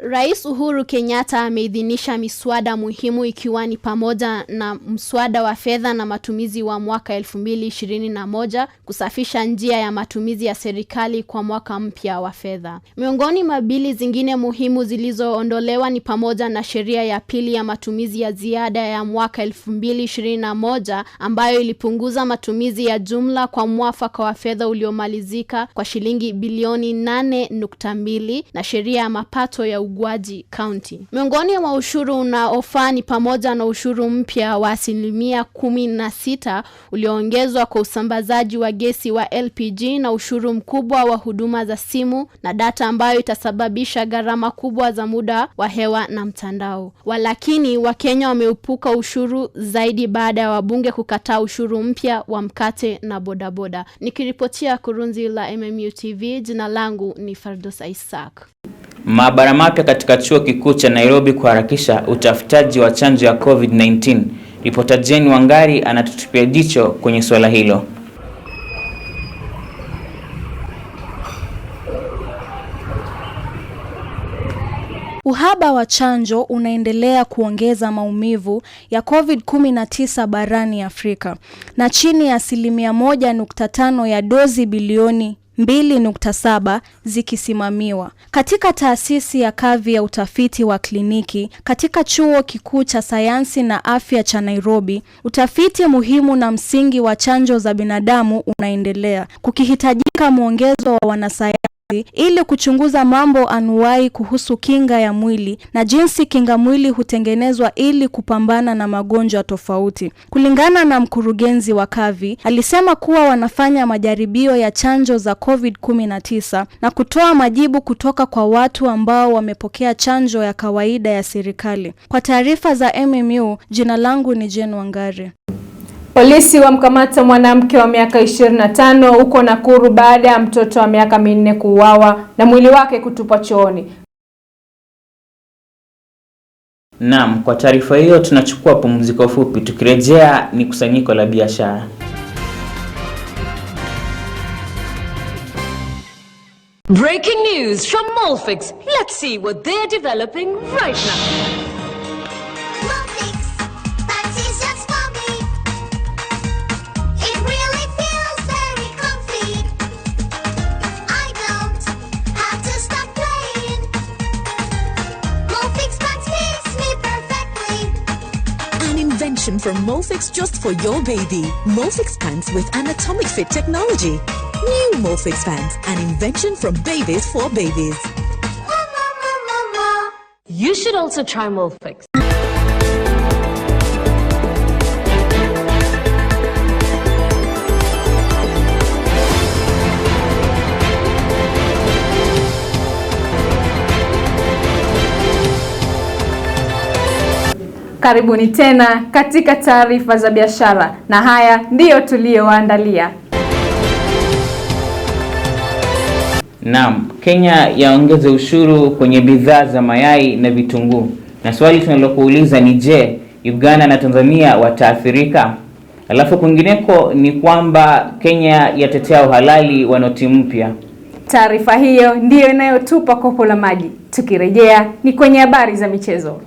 Speaker 13: Rais Uhuru Kenyatta ameidhinisha miswada muhimu ikiwa ni pamoja na mswada wa fedha na matumizi wa mwaka 2021 kusafisha njia ya matumizi ya serikali kwa mwaka mpya wa fedha. Miongoni mwa bili zingine muhimu zilizoondolewa ni pamoja na sheria ya pili ya matumizi ya ziada ya mwaka 2021 ambayo ilipunguza matumizi ya jumla kwa mwafaka wa fedha uliomalizika kwa shilingi bilioni 8.2 na sheria ya mapato ya ugwaji county. Miongoni mwa ushuru unaofaa ni pamoja na ushuru mpya wa 16% ulioongezwa kwa usambazaji wa gesi wa LPG na ushuru mkubwa wa huduma za simu na data ambayo itasababisha gharama kubwa za muda wa hewa na mtandao. Walakini Wakenya wameupuka ushuru zaidi baada ya wabunge kukataa ushuru mpya wa mkate na bodaboda. Nikiripotia kurunzi la MMU TV, jina langu ni Fardosa Isaac.
Speaker 20: Maabara mapya katika chuo kikuu cha Nairobi kuharakisha utafutaji wa chanjo ya COVID-19. Ripota Jane Wangari anatutupia jicho kwenye swala hilo.
Speaker 2: Uhaba wa chanjo unaendelea kuongeza maumivu ya COVID-19 barani Afrika, na chini ya 1.5 ya dozi bilioni 2.7 zikisimamiwa. Katika taasisi ya Kavi ya utafiti wa kliniki katika chuo kikuu cha sayansi na afya cha Nairobi, utafiti muhimu na msingi wa chanjo za binadamu unaendelea, kukihitajika muongezo wa wanasayansi ili kuchunguza mambo anuwai kuhusu kinga ya mwili na jinsi kinga mwili hutengenezwa ili kupambana na magonjwa tofauti. Kulingana na mkurugenzi wa Kavi, alisema kuwa wanafanya majaribio ya chanjo za COVID-19 na kutoa majibu kutoka kwa watu ambao wamepokea chanjo ya kawaida ya serikali. Kwa taarifa za MMU, jina langu ni Jane Wangari.
Speaker 1: Polisi wamkamata mwanamke wa miaka 25 huko Nakuru baada ya mtoto wa miaka 4 kuuawa na mwili wake kutupwa chooni.
Speaker 20: Naam, kwa taarifa hiyo tunachukua pumziko fupi, tukirejea ni kusanyiko la biashara.
Speaker 10: Breaking news from Mulfix. Let's see what they're developing right now.
Speaker 5: From Mulfix just for your baby. Mulfix pants with anatomic fit technology. New Mulfix pants, an invention from babies for babies.
Speaker 10: You should also try Mulfix.
Speaker 1: Karibuni tena katika taarifa za biashara, na haya ndiyo tuliowaandalia.
Speaker 20: Naam, Kenya yaongeza ushuru kwenye bidhaa za mayai na vitunguu. Na swali tunalokuuliza ni je, Uganda na Tanzania wataathirika? Alafu kwingineko ni kwamba Kenya yatetea uhalali wa noti mpya.
Speaker 1: Taarifa hiyo ndiyo inayotupa kopo la maji. Tukirejea ni kwenye habari za michezo.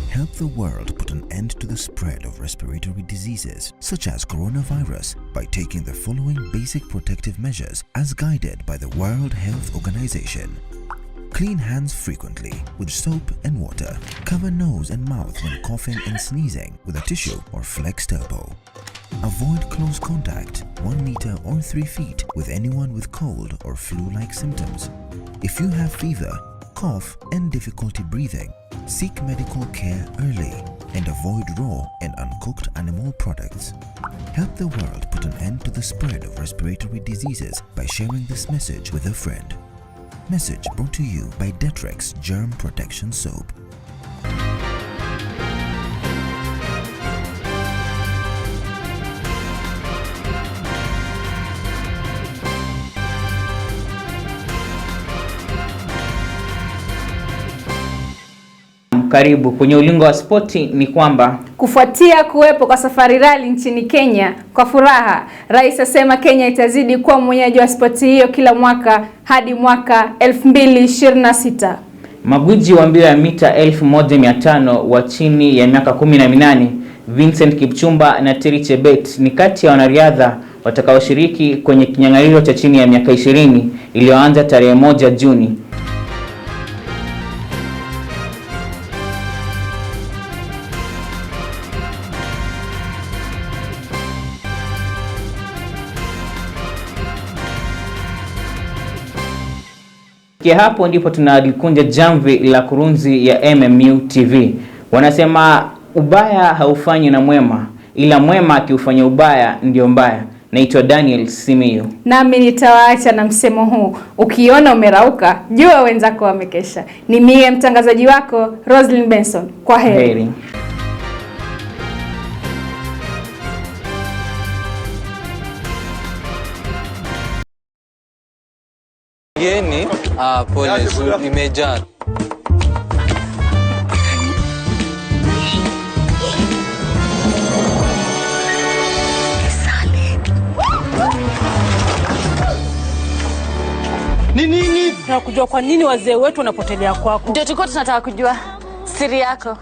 Speaker 6: Help the world put an end to the spread of respiratory diseases such as coronavirus by taking the following basic protective measures as guided by the World Health Organization. Clean hands frequently with soap and water. Cover nose and mouth when coughing and sneezing with a tissue or Flex Turbo. Avoid close contact 1 meter or 3 feet with anyone with cold or flu-like symptoms. If you have fever, cough and difficulty breathing, seek medical care early and avoid raw and uncooked animal products. Help the world put an end to the spread of respiratory diseases by sharing this message with a friend. Message brought to you by Detrex Germ Protection Soap.
Speaker 3: Naam, karibu. Kwenye ulingo wa spoti ni kwamba
Speaker 1: kufuatia kuwepo kwa safari rally nchini Kenya kwa furaha, Rais asema Kenya itazidi kuwa mwenyeji wa spoti hiyo kila mwaka hadi mwaka 2026.
Speaker 3: Magwiji wa mbio ya mita 1500 wa chini ya miaka 18, Vincent Kipchumba na Terry Chebet ni kati ya wanariadha watakaoshiriki kwenye kinyang'anyiro cha chini ya miaka 20 iliyoanza tarehe 1 Juni. Hapo ndipo tunalikunja jamvi la kurunzi ya MMU TV. Wanasema ubaya haufanyi na mwema, ila mwema akiufanya ubaya ndio mbaya. Naitwa Daniel Simiyu.
Speaker 1: Nami nitawaacha na msemo huu: ukiona umerauka, jua wenzako wamekesha. Ni mie mtangazaji wako Roslyn Benson. Kwa heri.
Speaker 9: Geni, pole, nimejaa.
Speaker 11: Nini? Na kujua kwa nini wazee wetu wanapotelea kwako.
Speaker 24: Ndio tulikuwa tunataka kujua siri yako.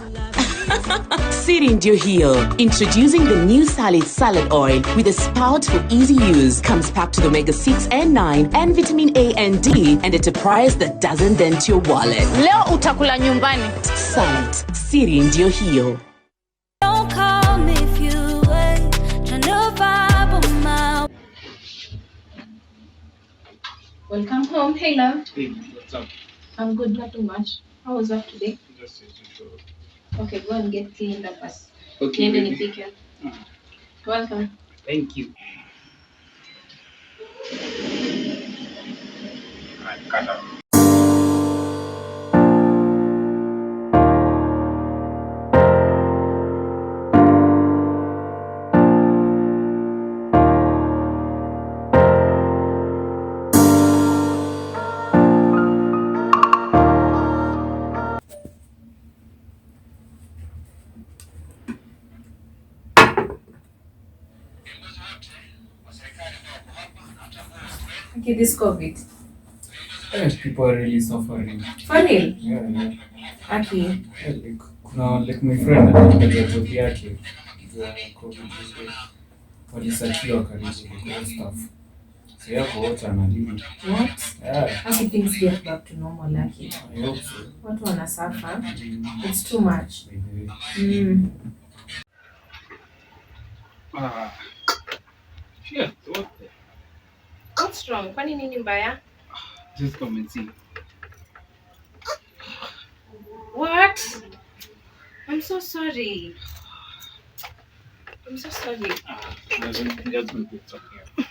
Speaker 25: Siri ndio hiyo. Introducing the new salad oil with a spout for easy use. Comes packed with omega-6 and 9 and vitamin A and D and at a price that doesn't dent your wallet.
Speaker 24: Leo utakula nyumbani.
Speaker 25: Salad. Siri ndio hiyo.
Speaker 4: Don't call me if you wait. Trying to vibe on my...
Speaker 26: Welcome home. Hey, love.
Speaker 27: Hey, what's up?
Speaker 26: I'm good, not too much. How was work today?
Speaker 27: Just as usual.
Speaker 26: Okay, go and get cleaned up first.
Speaker 27: Okay,
Speaker 26: Niende
Speaker 27: baby.
Speaker 26: nipike. Welcome.
Speaker 27: Thank you. Alright, cut out.
Speaker 26: Okay, this COVID.
Speaker 18: People are really suffering.
Speaker 26: For real?
Speaker 18: Yeah.
Speaker 26: Okay.
Speaker 18: Yeah, like my friend alipata job yake za COVID walisakiwa karibu kwa staff. So yako wote analima.
Speaker 26: What?
Speaker 18: Yeah.
Speaker 26: How do things get back to normal, Lucky?
Speaker 18: I hope so.
Speaker 26: What wanna suffer? It's too much.
Speaker 27: Shit, what the?
Speaker 26: What's wrong? Kwani nini mbaya?
Speaker 27: Just come and see.
Speaker 26: What? I'm so sorry. I'm so sorry.
Speaker 27: Just going to talk here.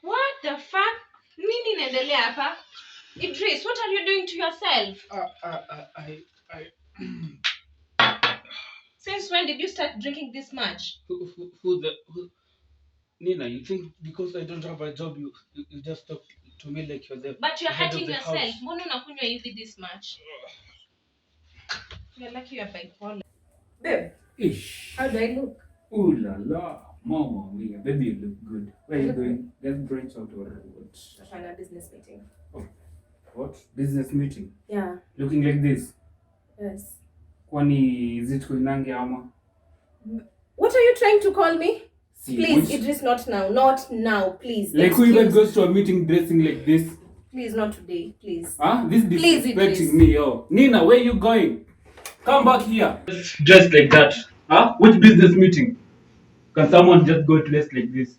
Speaker 26: What the fuck? Nini inaendelea hapa? Idris, what are you doing to yourself? Since when did you start drinking this much?
Speaker 27: Nina, you think because I don't have a job, you just talk to me like you're the
Speaker 26: But you're
Speaker 27: head
Speaker 26: hurting
Speaker 27: of the
Speaker 26: yourself.
Speaker 27: house.
Speaker 26: Mbona unakunywa hivi this much? You're lucky you're bipolar. Babe,
Speaker 18: Ish.
Speaker 26: how do I look?
Speaker 18: Ooh la la. Mama, mia, baby, you look good. Where are you going? Let's branch out or what?
Speaker 26: Find a business meeting.
Speaker 18: Oh, what? Business meeting?
Speaker 26: Yeah.
Speaker 18: Looking like this?
Speaker 26: Yes.
Speaker 18: Kwani is it koinange ama?
Speaker 26: What are you trying to call me?
Speaker 18: See,
Speaker 26: Please,
Speaker 18: which-
Speaker 26: Idris, not now. Not now, please.
Speaker 18: Like who even
Speaker 26: Excuse-
Speaker 18: goes to a meeting dressing like this?
Speaker 26: Please, not today, please.
Speaker 18: Huh? This
Speaker 26: Please,
Speaker 18: disrespecting
Speaker 26: Idris.
Speaker 18: me, yo. Nina, where you going? Come back here. Dressed like that. Huh? Which business meeting? Can someone just go dressed like this?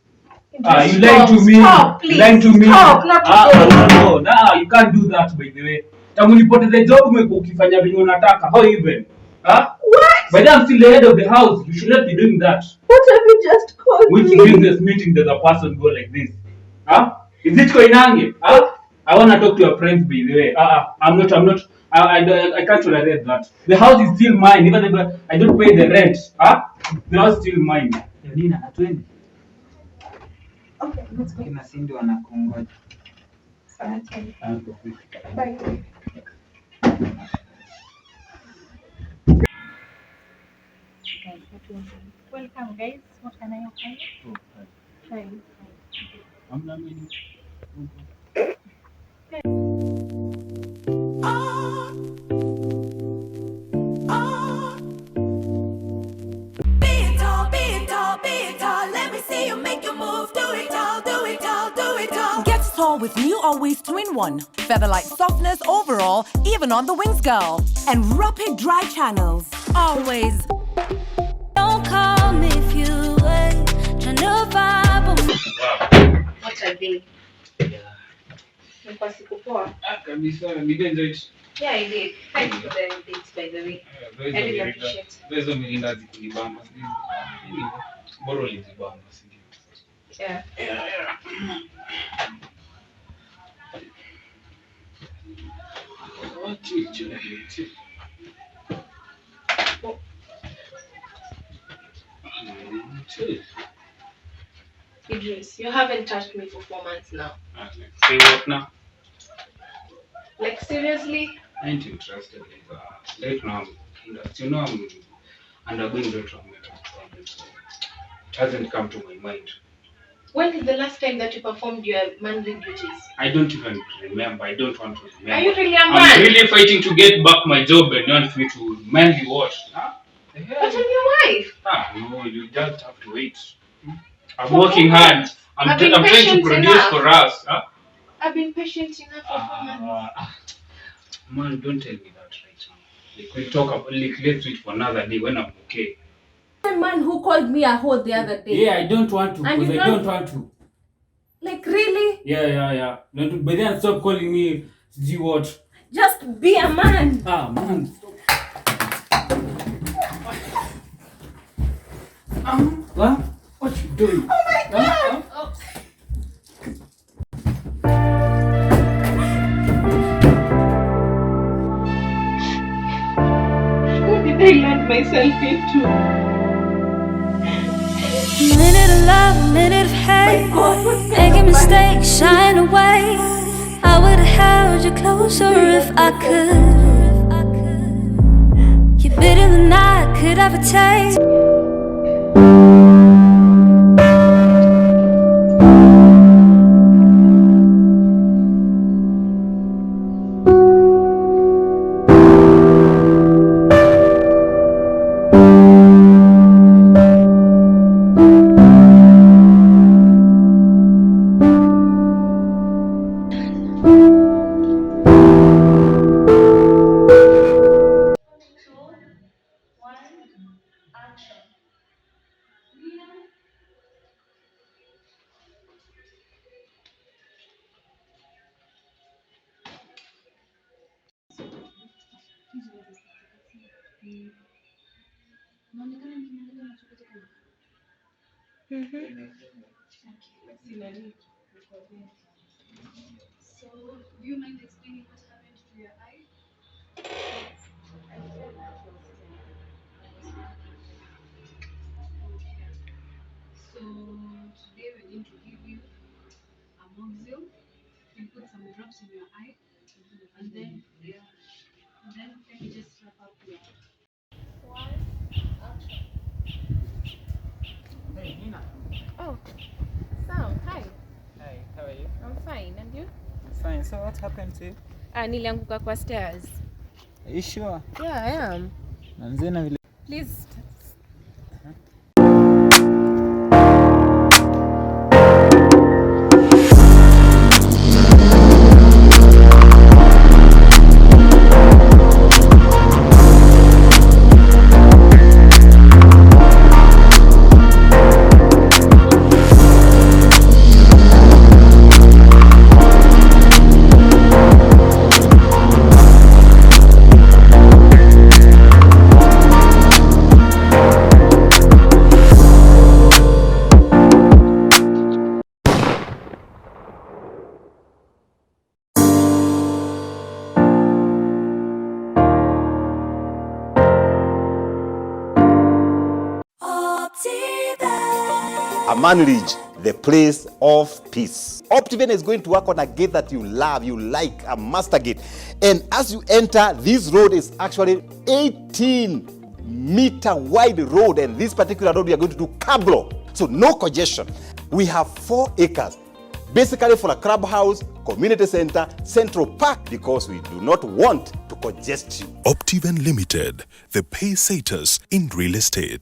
Speaker 18: You lying to me.
Speaker 26: Stop, please.
Speaker 18: You lying to me.
Speaker 26: Stop, not today.
Speaker 18: No. Nah, you can't do that, by the way. Tangu nipoteze job umekuwa ukifanya venye unataka. How even? Huh?
Speaker 26: What?
Speaker 18: But I'm still the head of the house. You should not be doing that.
Speaker 26: What have you just called
Speaker 18: Which
Speaker 26: me?
Speaker 18: business meeting does a person go like this? Huh? Is it Koinange? Huh? I want to talk to your friends, by the way. I'm not. I can't tolerate that. The house is still mine, even if I don't pay the rent. Huh? The house is still mine.
Speaker 27: Yeah,
Speaker 7: Nina na twende.
Speaker 12: Okay, let's go.
Speaker 7: Kina Cindy wanakungoja.
Speaker 12: Asante.
Speaker 7: Hapo.
Speaker 12: Bye. Welcome guys. What can I help you? Fine.
Speaker 7: Hamna menu.
Speaker 4: Let me see you make your move. Do it all, do it all, do it all.
Speaker 14: Get tall with new Always 2-in-1. Featherlight softness overall, even on the wings, girl. And rapid dry channels. Always.
Speaker 4: Don't call me if you ain't tryna vibe.
Speaker 12: What a day. Nilikuwa siku poa.
Speaker 7: Kabisa, did you enjoy it?
Speaker 12: Yeah, I did. Thanks for the dates, by the way. I really appreciate it.
Speaker 7: Hizo mirinda zikunibamba. Bora ulizibamba.
Speaker 12: Yeah. Idris, you haven't touched me for 4 months now.
Speaker 7: Say what now?
Speaker 12: Like seriously?
Speaker 7: I ain't interested in that. Right now, you know I'm undergoing retraumatic trauma, so it hasn't come to my mind.
Speaker 12: When is the last time that you performed your manly duties?
Speaker 7: I don't even remember. I don't want to remember.
Speaker 12: Are you really a man?
Speaker 7: I'm really fighting to get back my job and you want me to manly what? Huh?
Speaker 12: But I'm your wife.
Speaker 7: No, you just have to wait. I'm working hard. I'm trying to produce for us. Huh?
Speaker 12: I've been patient enough for 4 months.
Speaker 7: Man, don't tell me that right now. Like, we'll talk about, like, let's wait for another day when I'm okay.
Speaker 12: The man who called me a hoe the other day.
Speaker 7: Yeah, I don't want to.
Speaker 12: And
Speaker 7: Because
Speaker 12: you
Speaker 7: I don't want to.
Speaker 12: Like really?
Speaker 7: Yeah. But then stop calling me G what?
Speaker 12: Just be a man.
Speaker 7: Man. What? What you doing?
Speaker 12: Oh my God! Oh. What did I let myself into?
Speaker 4: Minute of love, minute of hate. Making mistakes, shying away. I would have held you closer if I could. You're bitter than I could ever taste.
Speaker 23: So, do you mind explaining what happened to your eye? So, today we're going to give you a moxil. You put some drops in your eye, and then let me just wrap up your.
Speaker 7: Hey, Nina.
Speaker 15: Oh, Sam, hi.
Speaker 7: Hi, how are you?
Speaker 15: I'm fine, and you?
Speaker 7: Fine. So what happened to you?
Speaker 15: Nilianguka kwa stairs.
Speaker 7: Are you sure?
Speaker 15: Yeah, I am.
Speaker 7: Nanzena vile.
Speaker 15: Please.
Speaker 8: Amanridge, the place of peace. Optiven is going to work on a gate that you love, you like, a master gate. And as you enter, this road is actually 18-meter wide road, and this particular road we are going to do cablo, so no congestion. We have 4 acres, basically for a clubhouse, community center, central park, because we do not want to congest you.
Speaker 6: Optiven Limited, the pace-setters in real estate.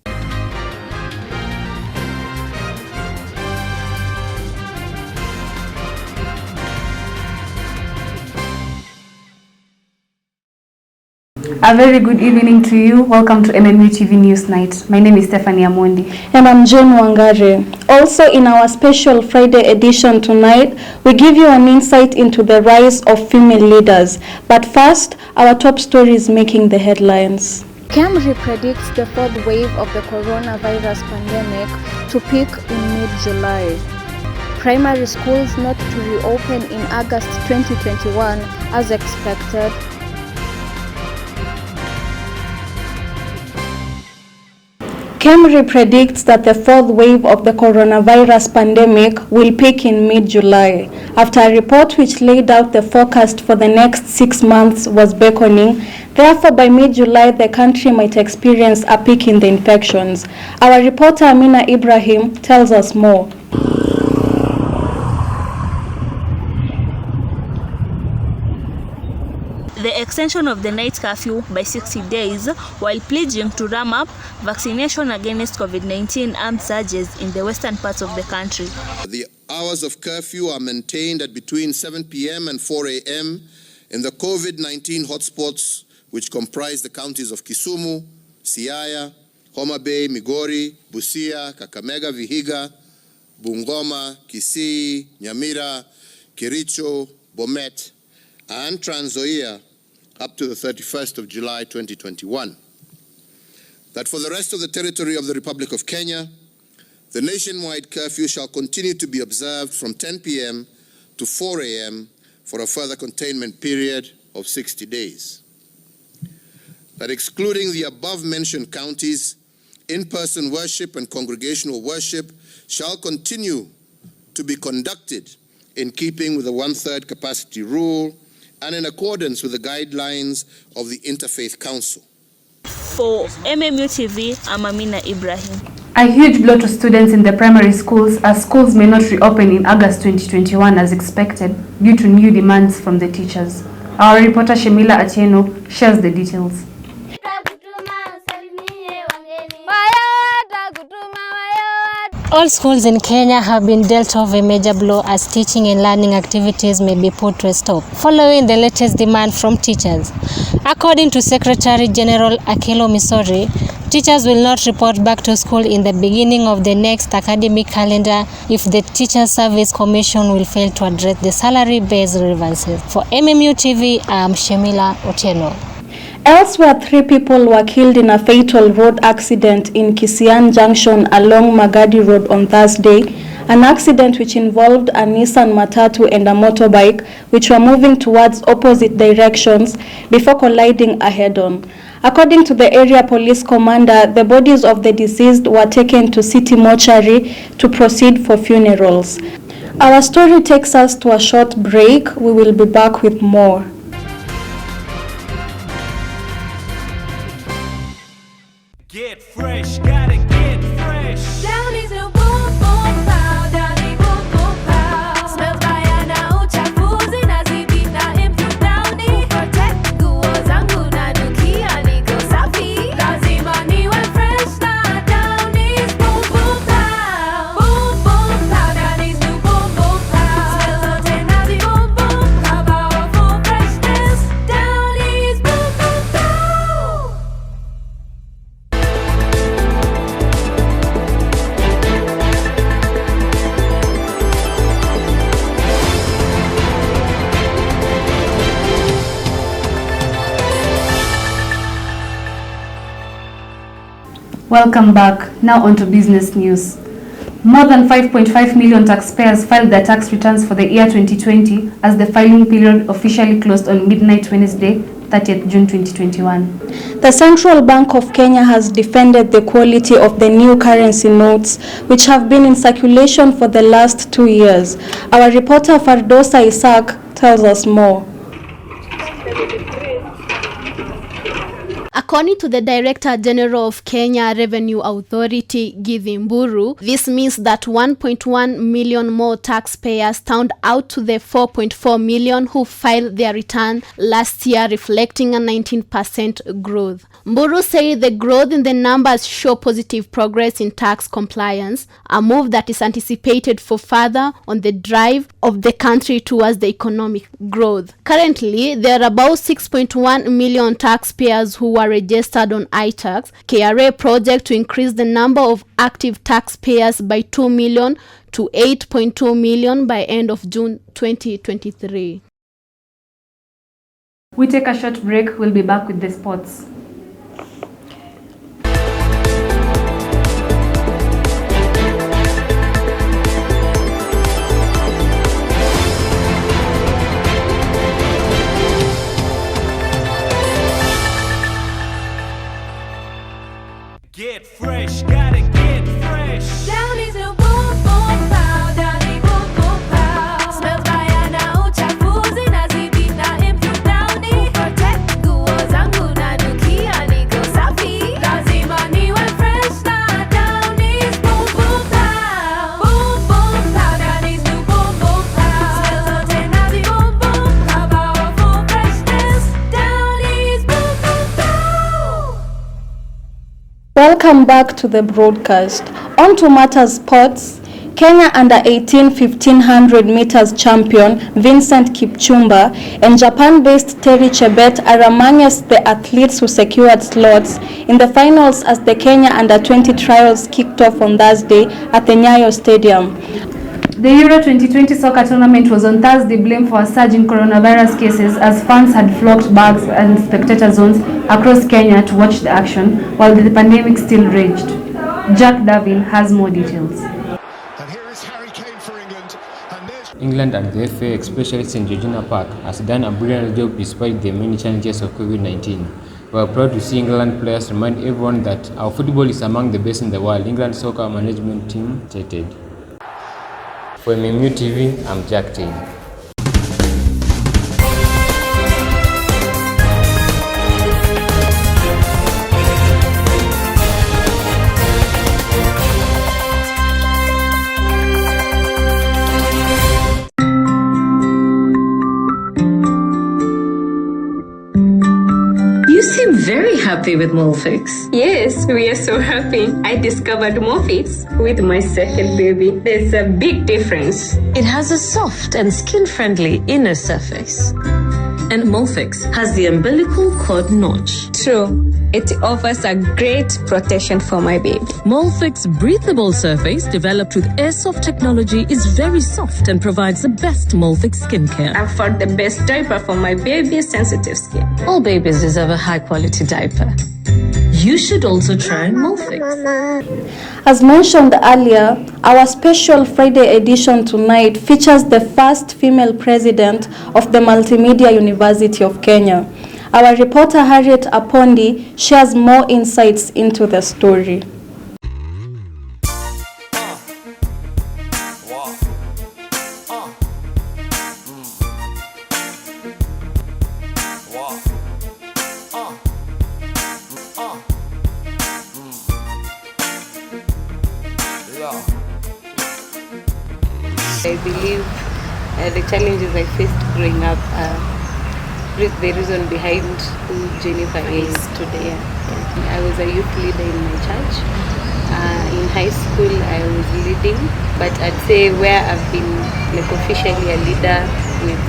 Speaker 23: A very good evening to you. Welcome to MMU TV News Night. My name is Stephanie Amondi.
Speaker 2: And I'm Jane Wangare. Also in our special Friday edition tonight, we give you an insight into the rise of female leaders. But first, our top story is making the headlines. Camry predicts the 4th wave of the coronavirus pandemic to peak in mid-July. Primary schools not to reopen in August 2021 as expected. Camry predicts that the 4th wave of the coronavirus pandemic will peak in mid-July, after a report which laid out the forecast for the next 6 months was beckoning. Therefore, by mid-July, the country might experience a peak in the infections. Our reporter Amina Ibrahim tells us more.
Speaker 13: The extension of the night curfew by 60 days while pledging to ramp up vaccination against COVID-19 armed surges in the western parts of the country.
Speaker 16: The hours of curfew are maintained at between 7 p.m. and 4 a.m. in the COVID-19 hotspots, which comprise the counties of Kisumu, Siaya, Homa Bay, Migori, Busia, Kakamega, Vihiga, Bungoma, Kisii, Nyamira, Kericho, Bomet, and Trans Nzoia up to the 31st of July 2021. That for the rest of the territory of the Republic of Kenya, the nationwide curfew shall continue to be observed from 10 p.m. to 4 a.m. for a further containment period of 60 days. That excluding the above-mentioned counties, in-person worship and congregational worship shall continue to be conducted in keeping with the 1/3 capacity rule and in accordance with the guidelines of the Interfaith Council.
Speaker 13: For MMU TV, I'm Amina Ibrahim.
Speaker 23: A huge blow to students in the primary schools, as schools may not reopen in August 2021 as expected due to new demands from the teachers. Our reporter Shemila Atieno shares the details.
Speaker 17: All schools in Kenya have been dealt of a major blow as teaching and learning activities may be put to a stop, following the latest demand from teachers. According to Secretary General Akilo Misori, teachers will not report back to school in the beginning of the next academic calendar if the Teachers Service Commission will fail to address the salary-based grievances. For MMU TV, I am Shemila Otieno.
Speaker 2: Elsewhere, 3 people were killed in a fatal road accident in Kisian Junction along Magadi Road on Thursday, an accident which involved a Nissan Matatu and a motorbike which were moving towards opposite directions before colliding head-on. According to the area police commander, the bodies of the deceased were taken to City Mortuary to proceed for funerals. Our story takes us to a short break. We will be back with more.
Speaker 19: Get fresh, gotta get fresh.
Speaker 4: Down is no boom boom pow, down is boom boom pow. Smells baya na uchafuzi nazidi na improve down ni protect nguo zangu na dukia niko safi. Lazima niwe fresh na down is boom boom pow. Boom boom pow, down is no boom boom pow. Smells zote nazi boom boom pow, powerful freshness. Down is boom boom pow.
Speaker 23: Welcome back. Now on to business news. More than 5.5 million taxpayers filed their tax returns for the year 2020 as the filing period officially closed on midnight Wednesday, 30th June 2021.
Speaker 2: The Central Bank of Kenya has defended the quality of the new currency notes, which have been in circulation for the last 2 years. Our reporter Fardosa Isaac tells us more.
Speaker 1: According to the Director General of Kenya Revenue Authority, Githi Mburu, this means that 1.1 million more taxpayers stand out to the 4.4 million who filed their return last year, reflecting a 19% growth. Mburu said the growth in the numbers show positive progress in tax compliance, a move that is anticipated for further on the drive of the country towards the economic growth. Currently, there are about 6.1 million taxpayers who are registered on iTax, KRA project to increase the number of active taxpayers by 2 million to 8.2 million by end of June 2023.
Speaker 23: We take a short break. We'll be back with the sports.
Speaker 19: Get fresh, gotta get fresh.
Speaker 4: Down is a boom boom pow, down is boom boom pow. Smells bayana uchafuzi nazidi na improve down ni protect nguo zangu na nukia niko safi. Lazima niwe fresh na down is boom boom pow. Boom boom pow, down is do boom boom pow. Smells zote nazi boom boom pow, powerful freshness. Down is boom boom pow.
Speaker 2: Welcome back to the broadcast. On to matters sports. Kenya under 18 1500 meters champion Vincent Kipchumba and Japan-based Terry Chebet are amongst the athletes who secured slots in the finals as the Kenya under 20 trials kicked off on Thursday at the Nyayo Stadium.
Speaker 23: The Euro 2020 soccer tournament was on Thursday blamed for a surge in coronavirus cases as fans had flocked bars and spectator zones across Kenya to watch the action while the pandemic still raged. Jack Davin has more details.
Speaker 18: England and the FA, especially St. Georgina Park, has done a brilliant job despite the many challenges of COVID-19. We are proud to see England players remind everyone that our football is among the best in the world, England soccer management team stated. For MMU TV, I'm Jack Taylor.
Speaker 3: You seem very happy with Molfix. Yes, we are so happy. I discovered Molfix with my second baby. There's a big difference. It has a soft and skin-friendly inner surface. And Molfix has the umbilical cord notch.
Speaker 5: True. It offers a great protection for my baby.
Speaker 10: Molfix breathable surface developed with Airsoft technology is very soft and provides the best Molfix skincare.
Speaker 5: I found the best diaper for my baby's sensitive skin.
Speaker 10: All babies deserve a high-quality diaper. You should also try Molfix.
Speaker 2: As mentioned earlier, our special Friday edition tonight features the first female president of the Multimedia University of Kenya. Our reporter Harriet Apondi shares more insights into the story.
Speaker 5: I believe the challenges I faced growing up is the reason behind who Jennifer is today. I was a youth leader in my church. In high school, I was leading, but I'd say where I've been officially a leader with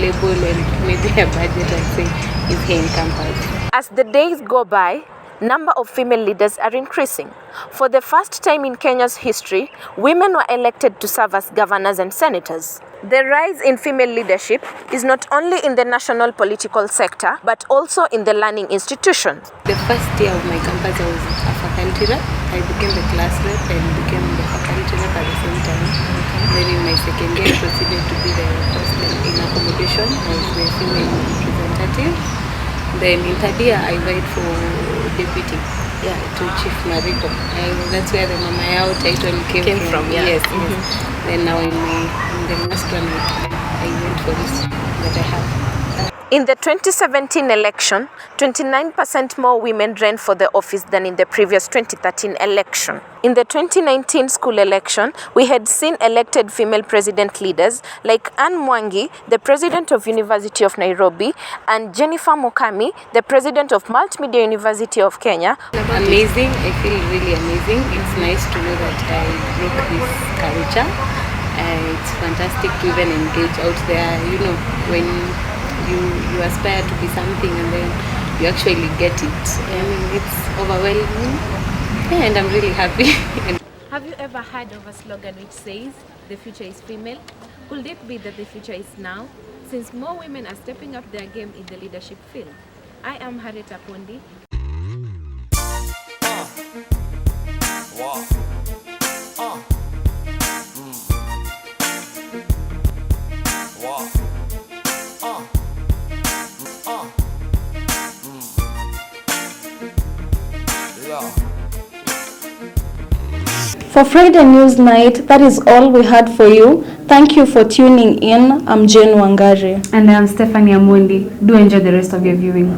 Speaker 5: label and maybe a budget, I'd say, is here in campus.
Speaker 1: As the days go by, number of female leaders are increasing. For the first time in Kenya's history, women were elected to serve as governors and senators. The rise in female leadership is not only in the national political sector, but also in the learning institutions.
Speaker 5: The first year of my campus, I was a faculty rep. I became the class rep and became the faculty rep at the same time. Then in my second year, I proceeded to be the president in accommodation as the female representative. Then in third year, I vied for deputy, to Chief Mariko. That's where the Mama Yao title came from. Yes, yes. Then now in the last one, I went for this that I have.
Speaker 9: In the 2017 election, 29% more women ran for the office than in the previous 2013 election. In the 2019 school election, we had seen elected female president leaders like Anne Mwangi, the president of University of Nairobi, and Jennifer Mukami, the president of Multimedia University of Kenya.
Speaker 5: Amazing. I feel really amazing. It's nice to know that I broke this culture. It's fantastic to even engage out there. You know, when you aspire to be something and then you actually get it. I mean, it's overwhelming. Yeah, and I'm really happy.
Speaker 15: Have you ever heard of a slogan which says, the future is female? Could it be that the future is now, since more women are stepping up their game in the leadership field? I am Harrieta Pondi.
Speaker 2: For Friday News Night, that is all we had for you. Thank you for tuning in. I'm Jane Wangari.
Speaker 23: And I'm Stephanie Amundi. Do enjoy the rest of your viewing.